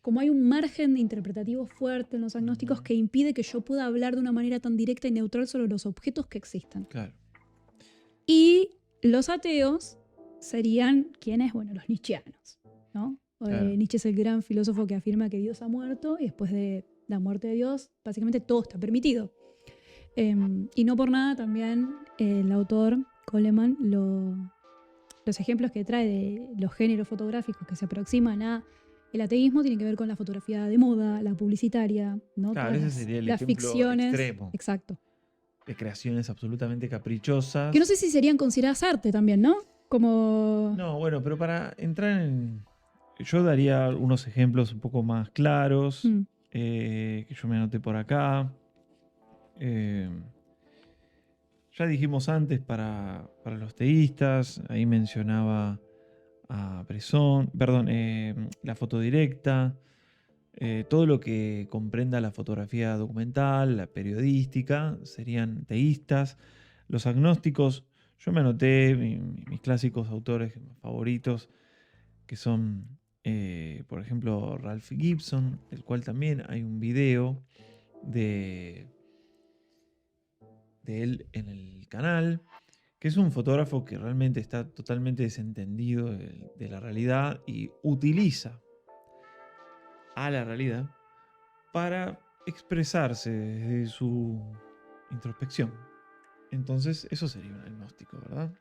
como hay un margen interpretativo fuerte en los agnósticos que impide que yo pueda hablar de una manera tan directa y neutral sobre los objetos que existan. Claro. Y los ateos serían, ¿quiénes? Bueno, los nietzscheanos, ¿no? Claro. Nietzsche es el gran filósofo que afirma que Dios ha muerto y después de la muerte de Dios, básicamente todo está permitido. Y no por nada también el autor Coleman, los ejemplos que trae de los géneros fotográficos que se aproximan a el ateísmo tienen que ver con la fotografía de moda, la publicitaria, ¿no? Claro, ese sería el las ejemplo ficciones, extremo. Exacto. De creaciones absolutamente caprichosas. Que no sé si serían consideradas arte también, ¿no? Como... No, bueno, pero para entrar en... Yo daría unos ejemplos un poco más claros que yo me anoté por acá. Ya dijimos antes para los teístas, ahí mencionaba a Bresson, perdón, la fotodirecta, todo lo que comprenda la fotografía documental, la periodística, serían teístas. Los agnósticos, yo me anoté mis clásicos autores favoritos, que son, por ejemplo, Ralph Gibson, del cual también hay un video de él en el canal, que es un fotógrafo que realmente está totalmente desentendido de la realidad y utiliza a la realidad para expresarse desde su introspección. Entonces, eso sería un agnóstico, ¿verdad?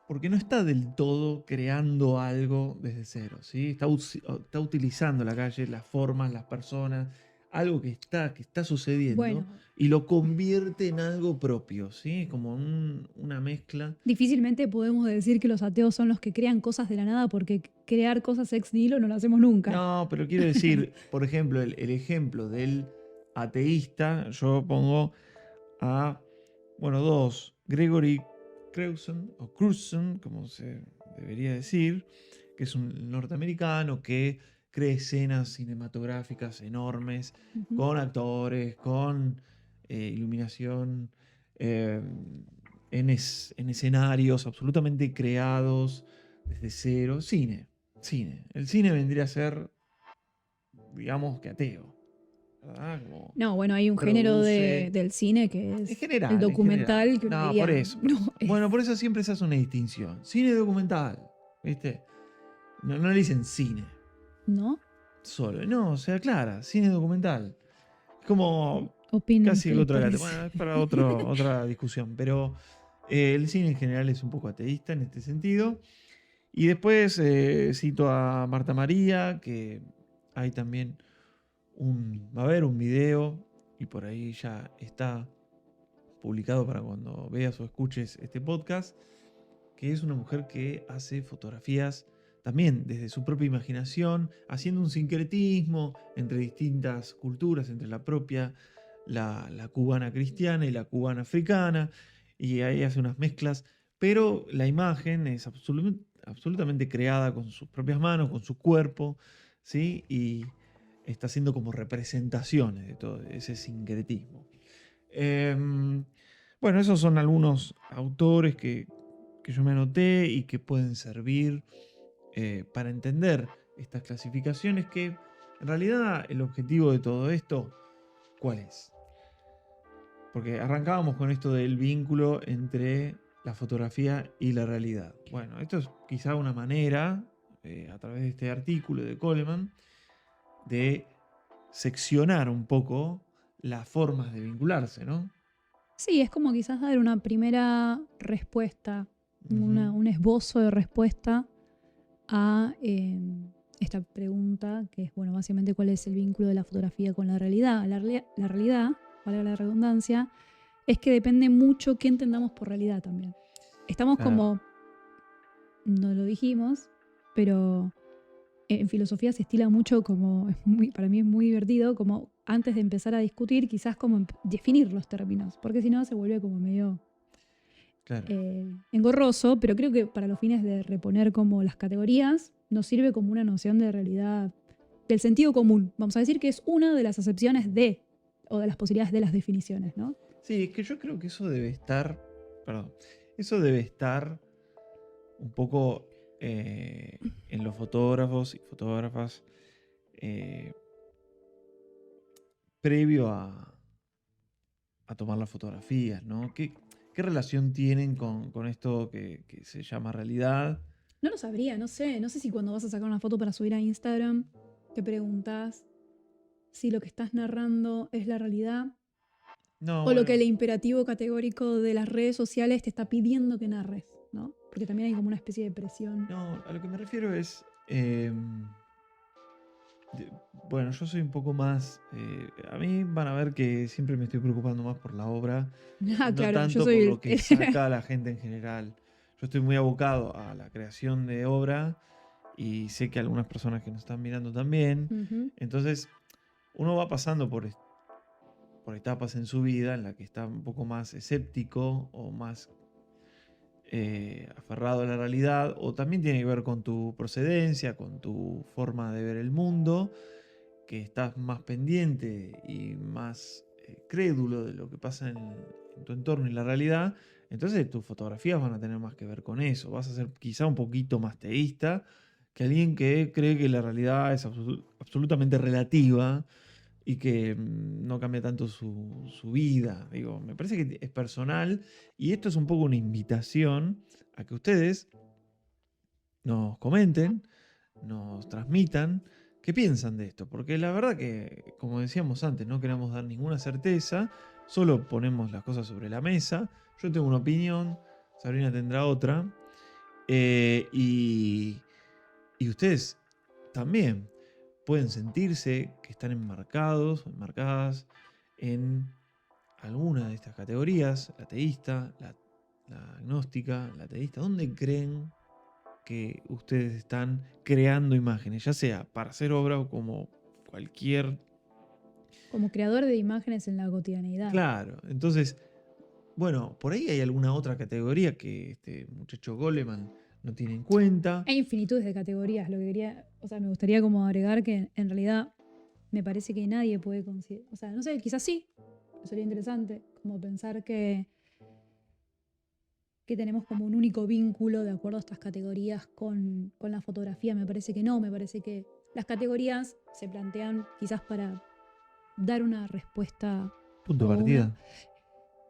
Porque no está del todo creando algo desde cero, ¿sí? Está utilizando la calle, las formas, las personas, algo que está sucediendo y lo convierte en algo propio, ¿sí? Como una mezcla. Difícilmente podemos decir que los ateos son los que crean cosas de la nada porque crear cosas ex nihilo no lo hacemos nunca. No, pero quiero decir, por ejemplo, el ejemplo del ateísta, yo pongo a, dos, Gregory Crewdson, o Crewdson, como se debería decir, que es un norteamericano que cree escenas cinematográficas enormes, con actores, con iluminación, en escenarios absolutamente creados desde cero. Cine. El cine vendría a ser, digamos, que ateo. Como no, bueno, hay un género del cine que es general, el documental. Que no, diría, por eso. Bueno, por eso siempre se hace una distinción. Cine documental, ¿viste? No le dicen cine. ¿No? Solo. No, o sea, clara, cine documental. Es como Opinen casi otra. bueno, es para otra discusión. Pero el cine en general es un poco ateísta en este sentido. Y después cito a Marta María, que hay también va a haber un video, y por ahí ya está publicado para cuando veas o escuches este podcast, que es una mujer que hace fotografías también desde su propia imaginación, haciendo un sincretismo entre distintas culturas, entre la propia, la cubana cristiana y la cubana africana, y ahí hace unas mezclas, pero la imagen es absolutamente creada con sus propias manos, con su cuerpo, ¿sí? Y está haciendo como representaciones de todo ese sincretismo. Bueno, esos son algunos autores que yo me anoté y que pueden servir para entender estas clasificaciones, que en realidad el objetivo de todo esto, ¿cuál es? Porque arrancábamos con esto del vínculo entre la fotografía y la realidad. Bueno, esto es quizá una manera, a través de este artículo de Coleman, de seccionar un poco las formas de vincularse, ¿no? Sí, es como quizás dar una primera respuesta, un esbozo de respuesta a esta pregunta, que es, bueno, básicamente cuál es el vínculo de la fotografía con la realidad. La realidad, valga la redundancia, es que depende mucho qué entendamos por realidad también. Estamos como, no lo dijimos, pero en filosofía se estila mucho como, para mí es muy divertido, como antes de empezar a discutir, quizás como definir los términos, porque si no se vuelve como medio engorroso, pero creo que para los fines de reponer como las categorías, nos sirve como una noción de realidad, del sentido común. Vamos a decir que es una de las acepciones de, o de las posibilidades de las definiciones, ¿no? Sí, es que yo creo que eso debe estar, eso debe estar un poco en los fotógrafos y fotógrafas previo a tomar las fotografías, ¿no? ¿Qué relación tienen con esto que se llama realidad? No lo sabría, no sé si cuando vas a sacar una foto para subir a Instagram te preguntás si lo que estás narrando es la realidad o lo que el imperativo categórico de las redes sociales te está pidiendo que narres, ¿no? Porque también hay como una especie de presión. No, a lo que me refiero es... bueno, yo soy un poco más... a mí van a ver que siempre me estoy preocupando más por la obra, Ah, no claro, tanto yo soy por lo que saca la gente en general. Yo estoy muy abocado a la creación de obra y sé que algunas personas que nos están mirando también. Entonces, uno va pasando por etapas en su vida en la que está un poco más escéptico o más aferrado a la realidad, o también tiene que ver con tu procedencia, con tu forma de ver el mundo, que estás más pendiente y más crédulo de lo que pasa en tu entorno y la realidad. Entonces tus fotografías van a tener más que ver con eso. Vas a ser quizá un poquito más teísta que alguien que cree que la realidad es absolutamente relativa y que no cambia tanto su vida. Digo, me parece que es personal y esto es un poco una invitación a que ustedes nos comenten, nos transmitan qué piensan de esto, porque la verdad que, como decíamos antes, no queremos dar ninguna certeza, solo ponemos las cosas sobre la mesa. Yo tengo una opinión, Sabrina tendrá otra, y ustedes también pueden sentirse que están enmarcados o enmarcadas en alguna de estas categorías, la teísta, la agnóstica, la teísta. ¿Dónde creen que ustedes están creando imágenes, ya sea para hacer obra o como cualquier... Como creador de imágenes en la cotidianeidad. Claro, entonces, bueno, por ahí hay alguna otra categoría que este muchacho Goleman no tiene en cuenta. Hay infinitudes de categorías. Lo que quería, o sea, me gustaría como agregar que en realidad me parece que nadie puede considerar, o sea, no sé, quizás sí, sería interesante como pensar que tenemos como un único vínculo de acuerdo a estas categorías con la fotografía. Me parece que no, me parece que las categorías se plantean quizás para dar una respuesta. Punto de partida.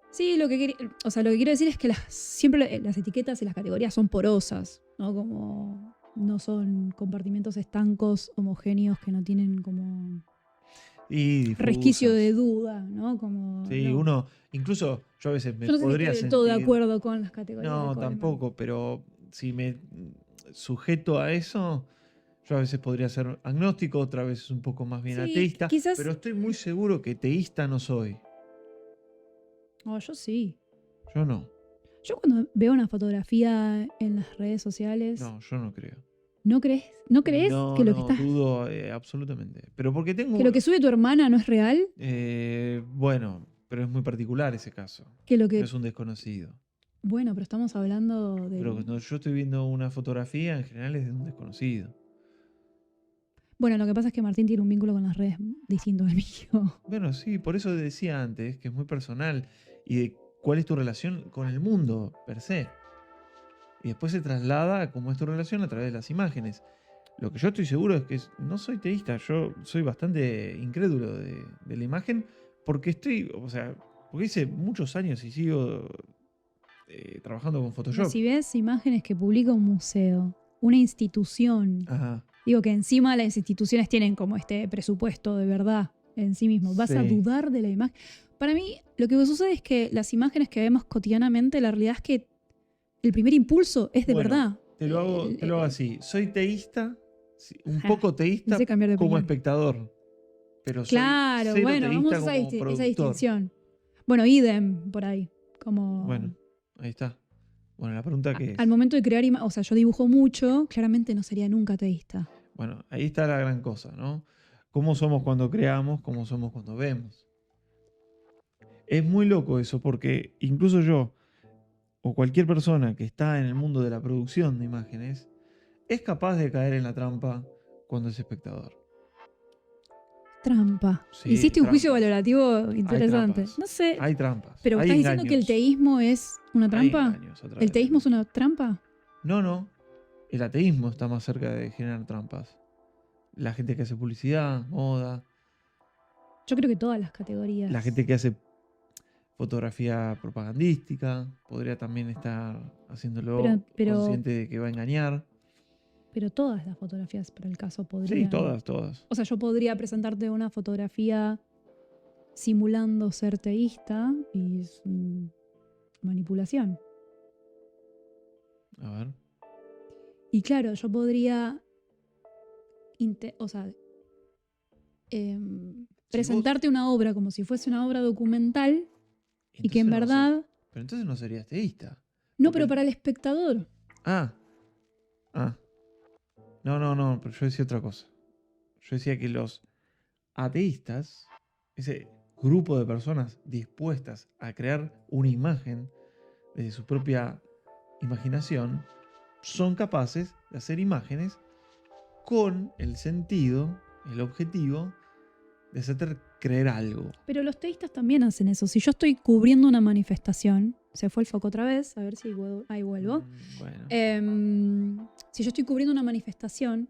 Sí, lo que quiero decir es que siempre las etiquetas y las categorías son porosas, ¿no? Como no son compartimentos estancos, homogéneos, que no tienen como resquicio de duda, ¿no? Como, sí, no. Uno, incluso yo a veces me yo no sé podría si estoy del todo de acuerdo con las categorías. No, tampoco, pero si me sujeto a eso, yo a veces podría ser agnóstico, otra vez un poco más bien ateísta, quizás, pero estoy muy seguro que teísta no soy. Oh, yo sí. Yo no. Yo cuando veo una fotografía en las redes sociales, No, yo no creo. ¿no crees No, que lo que no, estás, dudo absolutamente. Pero porque que lo que sube tu hermana no es real? bueno, pero es muy particular ese caso. Que lo No que, es un desconocido. bueno, pero estamos hablando Pero de... cuando yo estoy viendo una fotografía, en general es de un desconocido. Bueno, lo que pasa es que Martín tiene un vínculo con las redes distinto al mío. Bueno, sí, por eso decía antes que es muy personal y de cuál es tu relación con el mundo per se. Y después se traslada a cómo es tu relación a través de las imágenes. Lo que yo estoy seguro es que no soy teísta, yo soy bastante incrédulo de la imagen porque porque hice muchos años y sigo trabajando con Pero Photoshop. si ves imágenes que publica un museo, una institución, Ajá. digo que encima las instituciones tienen como este presupuesto de verdad en sí mismo, ¿vas a Sí. dudar de la imagen? Para mí, lo que sucede es que las imágenes que vemos cotidianamente, la realidad es que el primer impulso es de Bueno, verdad. te lo hago así. Soy teísta, sí, un Ja, poco no teísta sé cambiar de como opinión. espectador. Pero soy Claro, cero bueno, vamos teísta a esa, como esa productor. distinción. Bueno, idem por ahí. Como Bueno, ahí está. Bueno, la pregunta que al es. momento de crear o sea, yo dibujo mucho, claramente no sería nunca teísta. Bueno, ahí está la gran cosa, ¿no? ¿Cómo somos cuando creamos? ¿Cómo somos cuando vemos? Es muy loco eso porque incluso yo o cualquier persona que está en el mundo de la producción de imágenes es capaz de caer en la trampa cuando es espectador. Trampa. Sí, Hiciste un juicio trampas. valorativo Hay interesante. trampas. No sé, Hay trampas. pero Hay ¿estás diciendo que el engaños. teísmo es una Hay trampa? engaños a través ¿El de la teísmo es imagen. una trampa? No, no. El ateísmo está más cerca de generar trampas. La gente que hace publicidad, moda, Yo creo que todas las categorías. la gente que hace fotografía propagandística, podría también estar haciéndolo Pero consciente de que va a engañar. todas las fotografías, para el caso, Sí, podrían. todas. O sea, yo podría presentarte una fotografía simulando ser teísta y es manipulación. A ver. Y claro, yo podría, o sea, presentarte una obra como si fuese una obra documental y que en verdad... Pero entonces no serías teísta. No, Porque pero para el espectador. Ah. No, pero yo decía otra cosa. Yo decía que los ateístas, ese grupo de personas dispuestas a crear una imagen desde su propia imaginación, son capaces de hacer imágenes con el sentido, el objetivo de hacerte creer algo. Pero los teístas también hacen eso. Si yo estoy cubriendo una manifestación, se fue el foco otra vez, a ver si ahí vuelvo. Bueno. Si yo estoy cubriendo una manifestación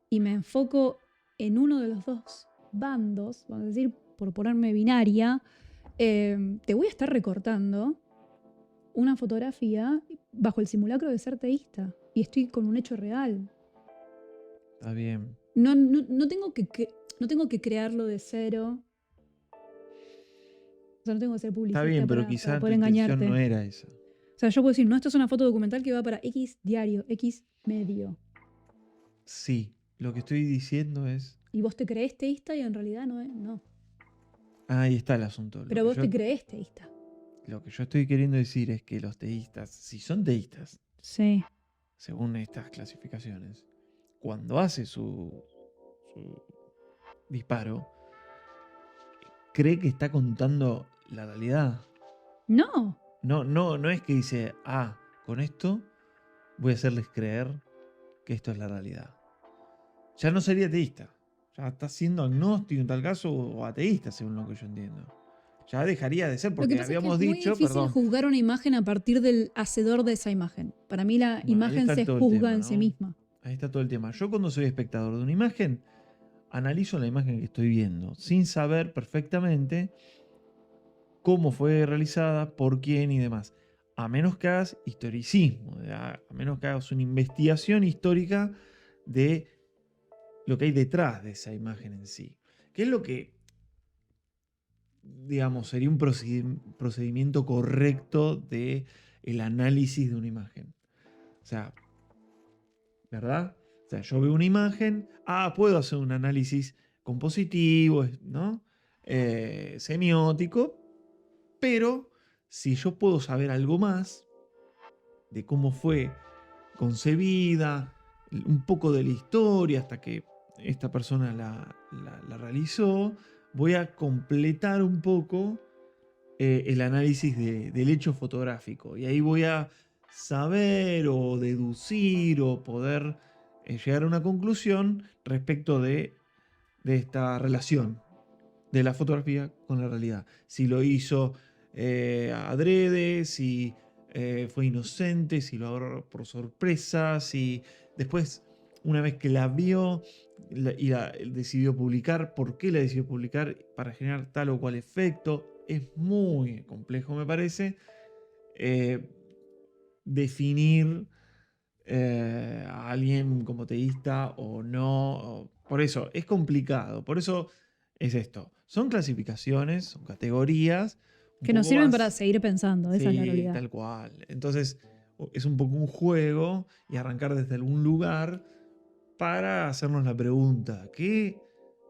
y me enfoco en uno de los dos bandos, vamos a decir, por ponerme binaria, te voy a estar recortando una fotografía bajo el simulacro de ser teísta. Y estoy con un hecho real. Está bien. No tengo que crearlo de cero. O sea, no tengo que ser publicista Está bien, pero para quizá tu poder intención engañarte. no era esa. O sea, yo puedo decir, no, esto es una foto documental que va para X diario, X medio. Sí, lo que estoy diciendo es... Y vos te creés teísta y en realidad no es. No. Ahí está el asunto. Pero vos te creés teísta. Lo que yo estoy queriendo decir es que los teístas, si son teístas, Sí. según estas clasificaciones, cuando hace su disparo, cree que está contando la realidad. No. No es que dice, con esto voy a hacerles creer que esto es la realidad. Ya no sería teísta. Ya está siendo agnóstico en tal caso o ateísta, según lo que yo entiendo. Ya dejaría de ser Lo que porque pasa habíamos es que es muy dicho, difícil perdón. juzgar una imagen a partir del hacedor de esa imagen. Para mí la Bueno, ahí imagen está se todo el juzga tema, en ¿no? sí misma. Ahí está todo el tema. Yo cuando soy espectador de una imagen, analizo la imagen que estoy viendo, sin saber perfectamente cómo fue realizada, por quién y demás. A menos que hagas historicismo, a menos que hagas una investigación histórica de lo que hay detrás de esa imagen en sí. ¿Qué es lo que, digamos, sería un procedimiento correcto de el análisis de una imagen? O sea, ¿verdad? O sea, yo veo una imagen, puedo hacer un análisis compositivo, ¿no? Semiótico, Pero si yo puedo saber algo más de cómo fue concebida, un poco de la historia hasta que esta persona la realizó, voy a completar un poco el análisis del hecho fotográfico. Y ahí voy a saber o deducir o poder llegar a una conclusión respecto de esta relación de la fotografía con la realidad. Si lo hizo adrede, si fue inocente, si lo agarró por sorpresa, si después, una vez que la vio decidió publicar, por qué la decidió publicar para generar tal o cual efecto. Es muy complejo, me parece, definir a alguien como teísta o no. Por eso es complicado. Por eso es esto. Son clasificaciones, son categorías. Que nos sirven para seguir pensando, esa es la Sí, realidad. tal cual. Entonces es un poco un juego y arrancar desde algún lugar para hacernos la pregunta: ¿qué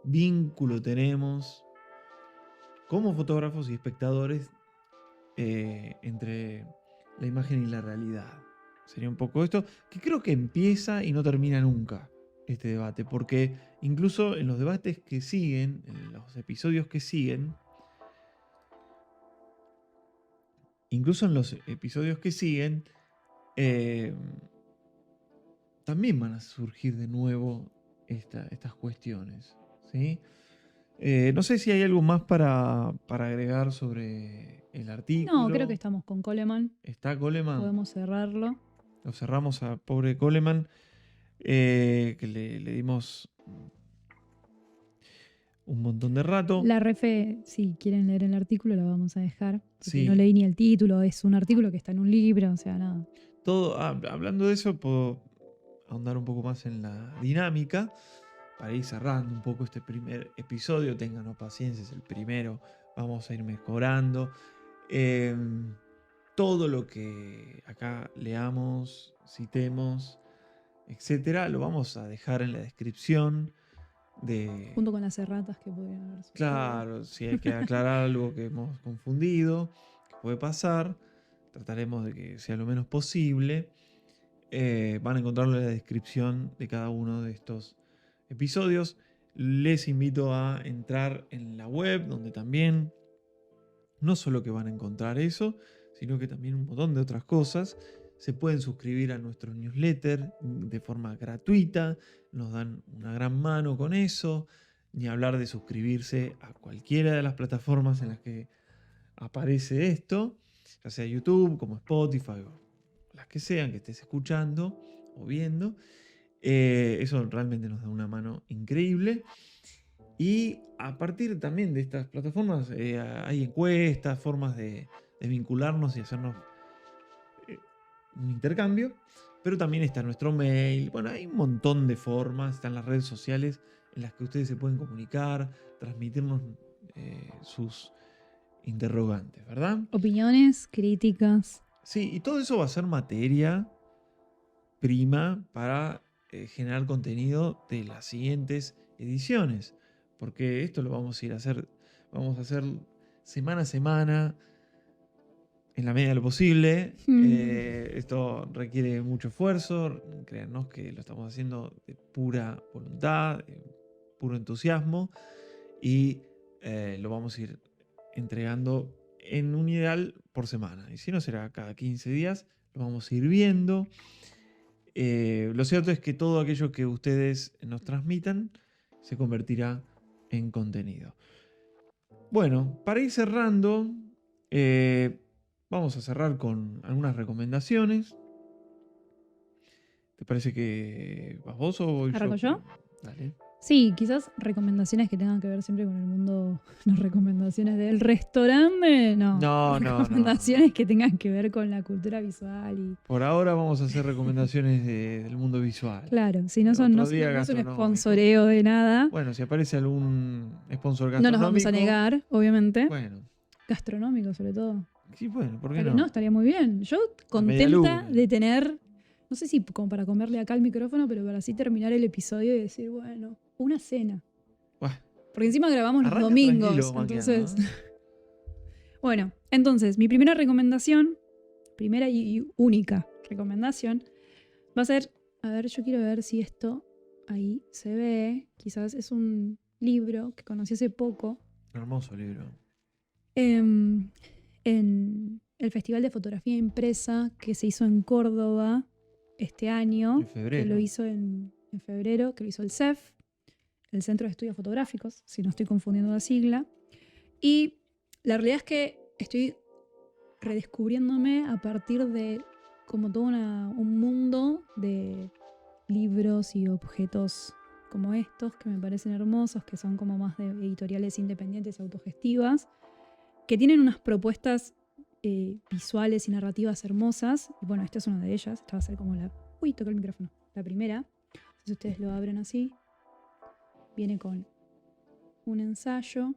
vínculo tenemos como fotógrafos y espectadores entre la imagen y la realidad? Sería un poco esto, que creo que empieza y no termina nunca este debate, porque incluso en los debates que siguen, en los episodios que siguen, también van a surgir de nuevo estas cuestiones, ¿sí? No sé si hay algo más para agregar sobre el artículo. No, creo que estamos con Coleman. ¿Está Coleman? Podemos cerrarlo. Lo cerramos a pobre Coleman, que le dimos un montón de rato. La refe, si quieren leer el artículo, la vamos a dejar. Sí. No leí ni el título, es un artículo que está en un libro, o sea, nada. Hablando de eso, puedo ahondar un poco más en la dinámica para ir cerrando un poco este primer episodio. Ténganos paciencia, es el primero, vamos a ir mejorando. Todo lo que acá leamos, citemos, etcétera, lo vamos a dejar en la descripción. Junto con las erratas que podrían haber sucedido. Claro, si hay que aclarar algo que hemos confundido, que puede pasar, trataremos de que sea lo menos posible. Van a encontrarlo en la descripción de cada uno de estos episodios. Les invito a entrar en la web, donde también no solo que van a encontrar eso, sino que también un montón de otras cosas. Se pueden suscribir a nuestro newsletter de forma gratuita, nos dan una gran mano con eso, ni hablar de suscribirse a cualquiera de las plataformas en las que aparece esto, ya sea YouTube, como Spotify o las que sean que estés escuchando o viendo. Eso realmente nos da una mano increíble. Y a partir también de estas plataformas hay encuestas, formas de vincularnos y hacernos un intercambio, pero también está nuestro mail. Bueno, hay un montón de formas, están las redes sociales en las que ustedes se pueden comunicar, transmitirnos sus interrogantes, ¿verdad? Opiniones, críticas. Sí, y todo eso va a ser materia prima para generar contenido de las siguientes ediciones, porque esto lo vamos a hacer semana a semana, en la medida de lo posible. Esto requiere mucho esfuerzo, créannos que lo estamos haciendo de pura voluntad, de puro entusiasmo, y lo vamos a ir entregando en un ideal por semana, y si no será cada 15 días, lo vamos a ir viendo. Lo cierto es que todo aquello que ustedes nos transmitan se convertirá en contenido. Bueno, para ir cerrando, vamos a cerrar con algunas recomendaciones. ¿Te parece que vas vos o voy ¿Arranco yo? Dale. Sí, quizás recomendaciones que tengan que ver siempre con el mundo, no recomendaciones del restaurante, no. Recomendaciones que tengan que ver con la cultura visual. Y... Por ahora vamos a hacer recomendaciones del mundo visual. Claro, si no son, no es un sponsoreo de nada. Bueno, si aparece algún sponsor gastronómico. No nos vamos a negar, obviamente. Bueno. Gastronómico, sobre todo. Sí, bueno, ¿por qué no? No, estaría muy bien. Yo contenta de tener, no sé si como para comerle acá al micrófono, pero para así terminar el episodio y decir, bueno, una cena. Buah. Porque encima grabamos los domingos, entonces... Bueno, entonces, mi primera recomendación, primera y única recomendación, va a ser, a ver, yo quiero ver si esto ahí se ve, quizás es un libro que conocí hace poco, Hermoso libro. en el Festival de Fotografía Impresa que se hizo en Córdoba este año, En febrero. que lo hizo en febrero, que lo hizo el CEF, el Centro de Estudios Fotográficos, si no estoy confundiendo la sigla. Y la realidad es que estoy redescubriéndome a partir de como todo un mundo de libros y objetos como estos que me parecen hermosos, que son como más de editoriales independientes, autogestivas, que tienen unas propuestas visuales y narrativas hermosas. Y bueno, esta es una de ellas. Esta va a ser como la... Uy, toqué el micrófono. La primera. Si ustedes lo abren así, viene con un ensayo.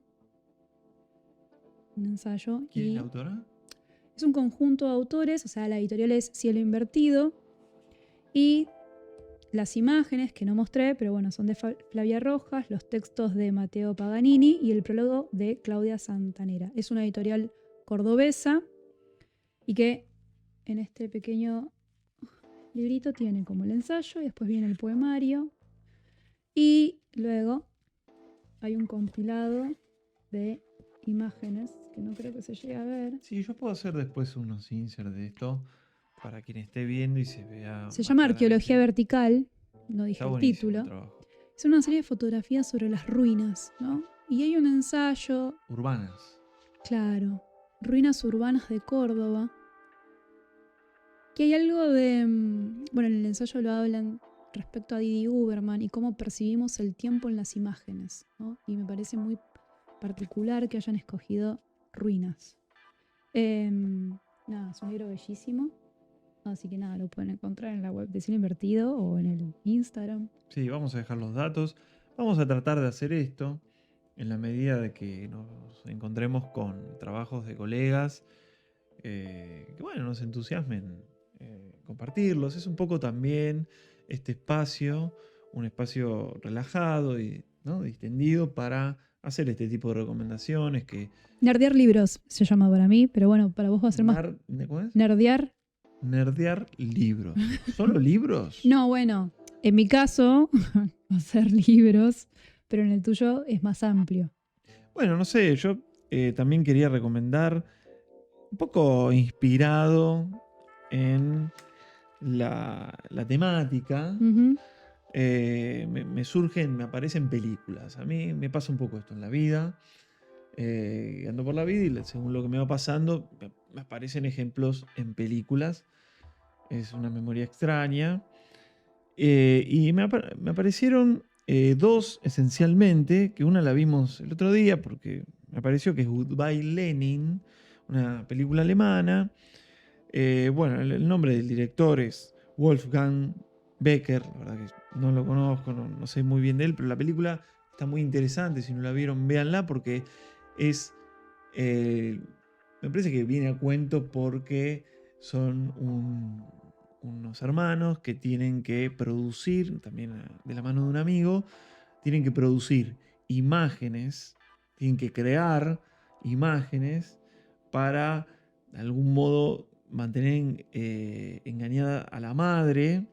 Un ensayo. ¿Quién es y la autora? Es un conjunto de autores, o sea, la editorial es Cielo Invertido. Y las imágenes que no mostré, pero bueno, son de Flavia Rojas, los textos de Mateo Paganini y el prólogo de Claudia Santanera. Es una editorial cordobesa y que en este pequeño librito tiene como el ensayo y después viene el poemario. Y luego hay un compilado de imágenes que no creo que se llegue a ver. Sí, yo puedo hacer después unos inserts de esto para quien esté viendo y se vea. Se más llama claramente. Arqueología Vertical, no dije Está el buenísimo el título. trabajo. Es una serie de fotografías sobre las ruinas, ¿no? Y hay un ensayo, Urbanas. claro, ruinas urbanas de Córdoba, que hay algo de... Bueno, en el ensayo lo hablan respecto a Didi Huberman y cómo percibimos el tiempo en las imágenes, ¿no? Y me parece muy particular que hayan escogido ruinas. Nada, es un libro bellísimo. Así que nada, lo pueden encontrar en la web de Cielo Invertido o en el Instagram. Sí, vamos a dejar los datos. Vamos a tratar de hacer esto en la medida de que nos encontremos con trabajos de colegas que, bueno, nos entusiasmen compartirlos. Es un poco también este espacio, un espacio relajado y, ¿no?, distendido para hacer este tipo de recomendaciones que... Nerdear libros se llama para mí, pero bueno, para vos va a ser más ¿Cómo es? nerdear. Nerdear libros. ¿Solo libros? No, bueno, en mi caso va a ser libros, pero en el tuyo es más amplio. Bueno, no sé, yo también quería recomendar, un poco inspirado en la temática, Ujú. me aparecen películas. A mí me pasa un poco esto en la vida. Ando por la vida y según lo que me va pasando, me aparecen ejemplos en películas. Es una memoria extraña. Y me aparecieron dos esencialmente, que una la vimos el otro día porque me pareció que es Goodbye Lenin, una película alemana. Bueno, el nombre del director es Wolfgang Becker, la verdad que no lo conozco, no sé muy bien de él, pero la película está muy interesante, si no la vieron, véanla porque es... me parece que viene a cuento porque son unos hermanos que tienen que producir, también de la mano de un amigo, tienen que producir imágenes, tienen que crear imágenes para de algún modo mantener engañada a la madre.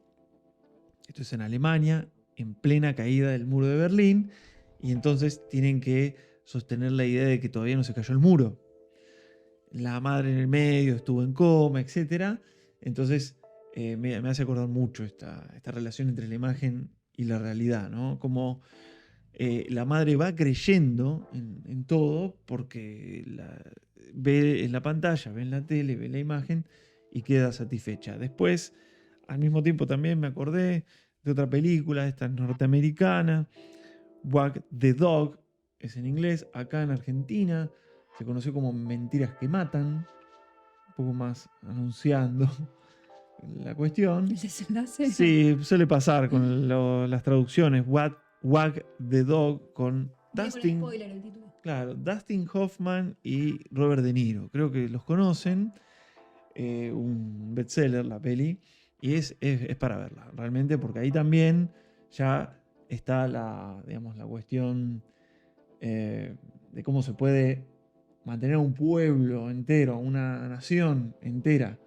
Esto es en Alemania, en plena caída del muro de Berlín, y entonces tienen que sostener la idea de que todavía no se cayó el muro. La madre en el medio estuvo en coma, etc. Entonces me hace acordar mucho esta relación entre la imagen y la realidad, ¿no? Como la madre va creyendo en todo porque ve en la pantalla, ve en la tele, ve la imagen y queda satisfecha. Después, al mismo tiempo también me acordé de otra película, esta norteamericana, Wag the Dog, es en inglés, acá en Argentina se conoció como Mentiras que Matan, un poco más anunciando la cuestión. ¿El desenlace? Sí, suele pasar con las traducciones. Wag the Dog con Dustin. Spoiler el título. Claro, Dustin Hoffman y Robert De Niro. Creo que los conocen. Un bestseller la peli. Y es para verla, realmente, porque ahí también ya está digamos, la cuestión de cómo se puede mantener a un pueblo entero, una nación entera,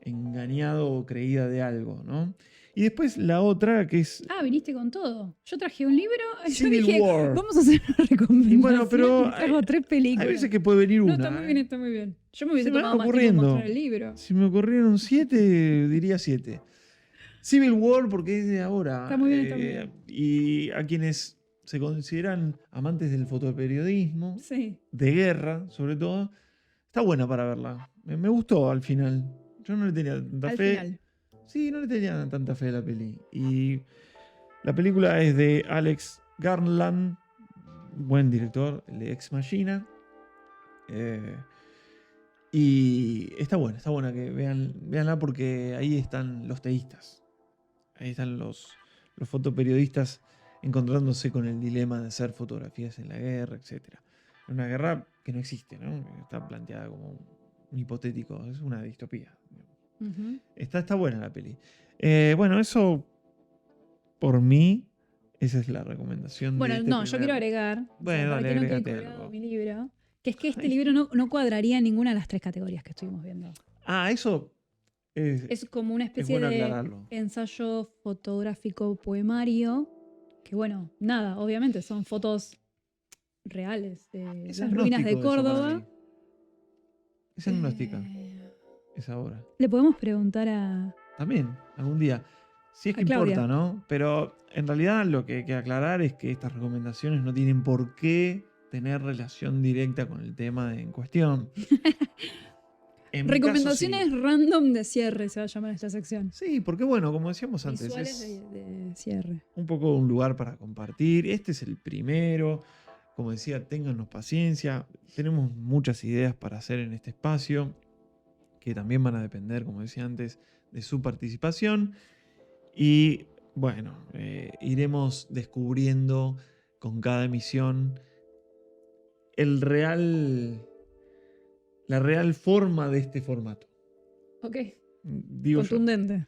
engañado o creída de algo, ¿no? Y después la otra que es Ah, viniste con todo. Yo traje un libro. Yo Civil dije, War. vamos a hacer una recomendación. Y bueno, pero y traigo 3 películas. hay veces que puede venir No, una. está muy bien, está muy bien. Yo me hubiese Se me tomado va más tiempo en ocurriendo. mostrar el libro. Si me ocurrieron 7, diría 7. Civil War porque es de ahora. Está muy bien, está muy bien. Y a quienes se consideran amantes del fotoperiodismo, Sí. de guerra sobre todo, está buena para verla. Me gustó al final. Yo no le tenía tanta Al fe. final. Sí, no le tenía tanta fe a la peli. Y la película es de Alex Garland, buen director, el de Ex Machina. Y está buena que veanla porque ahí están los teístas. Ahí están los fotoperiodistas encontrándose con el dilema de hacer fotografías en la guerra, etc. Una guerra que no existe, ¿no? Está planteada como un hipotético, es una distopía. Ujú. Está buena la peli. Bueno, eso por mí, esa es la recomendación Bueno, de este no, yo primer- quiero agregar, Bueno, para dale, que no quede agrégate colgado algo. mi libro, que es que este Ay. libro no cuadraría en ninguna de las 3 categorías que estuvimos viendo. Eso Es como una especie bueno de aclararlo. ensayo fotográfico poemario, que bueno, nada, obviamente son fotos reales de Es las ruinas de agnóstico eso para Córdoba. mí. Es agnóstica Eh, esa obra. Le podemos preguntar a También, algún día. Si es que A Claudia. importa, ¿no? Pero en realidad lo que hay que aclarar es que estas recomendaciones no tienen por qué tener relación directa con el tema en cuestión. En mi caso, recomendaciones sí. random de cierre, se va a llamar esta sección. Sí, porque bueno, como decíamos antes, Visuales es de cierre. un poco un lugar para compartir. Este es el primero. Como decía, téngannos paciencia. Tenemos muchas ideas para hacer en este espacio, que también van a depender, como decía antes, de su participación. Y bueno, iremos descubriendo con cada emisión la real forma de este formato. Ok, Digo yo. contundente.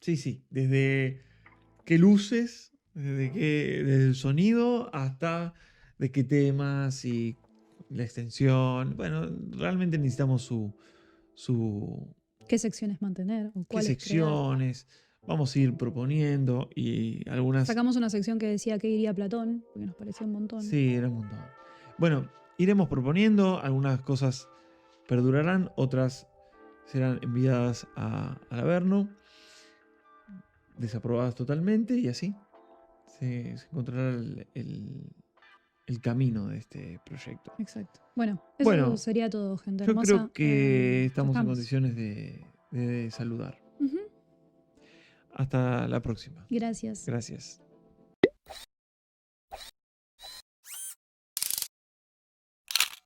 Sí, desde qué luces, desde el sonido hasta de qué temas y la extensión. Bueno, realmente necesitamos su ¿Qué secciones mantener? ¿O qué cuáles secciones. Vamos a ir proponiendo y crear? algunas... Sacamos una sección que decía que iría Platón, porque nos parecía un montón. Sí, era un montón. Bueno, iremos proponiendo, algunas cosas perdurarán, otras serán enviadas al Averno, desaprobadas totalmente y así se encontrará el camino de este proyecto. Exacto. Bueno, eso Bueno, sería todo, gente Yo hermosa. creo que Ya estamos en condiciones de saludar. Ujú. Hasta la próxima. Gracias. Gracias.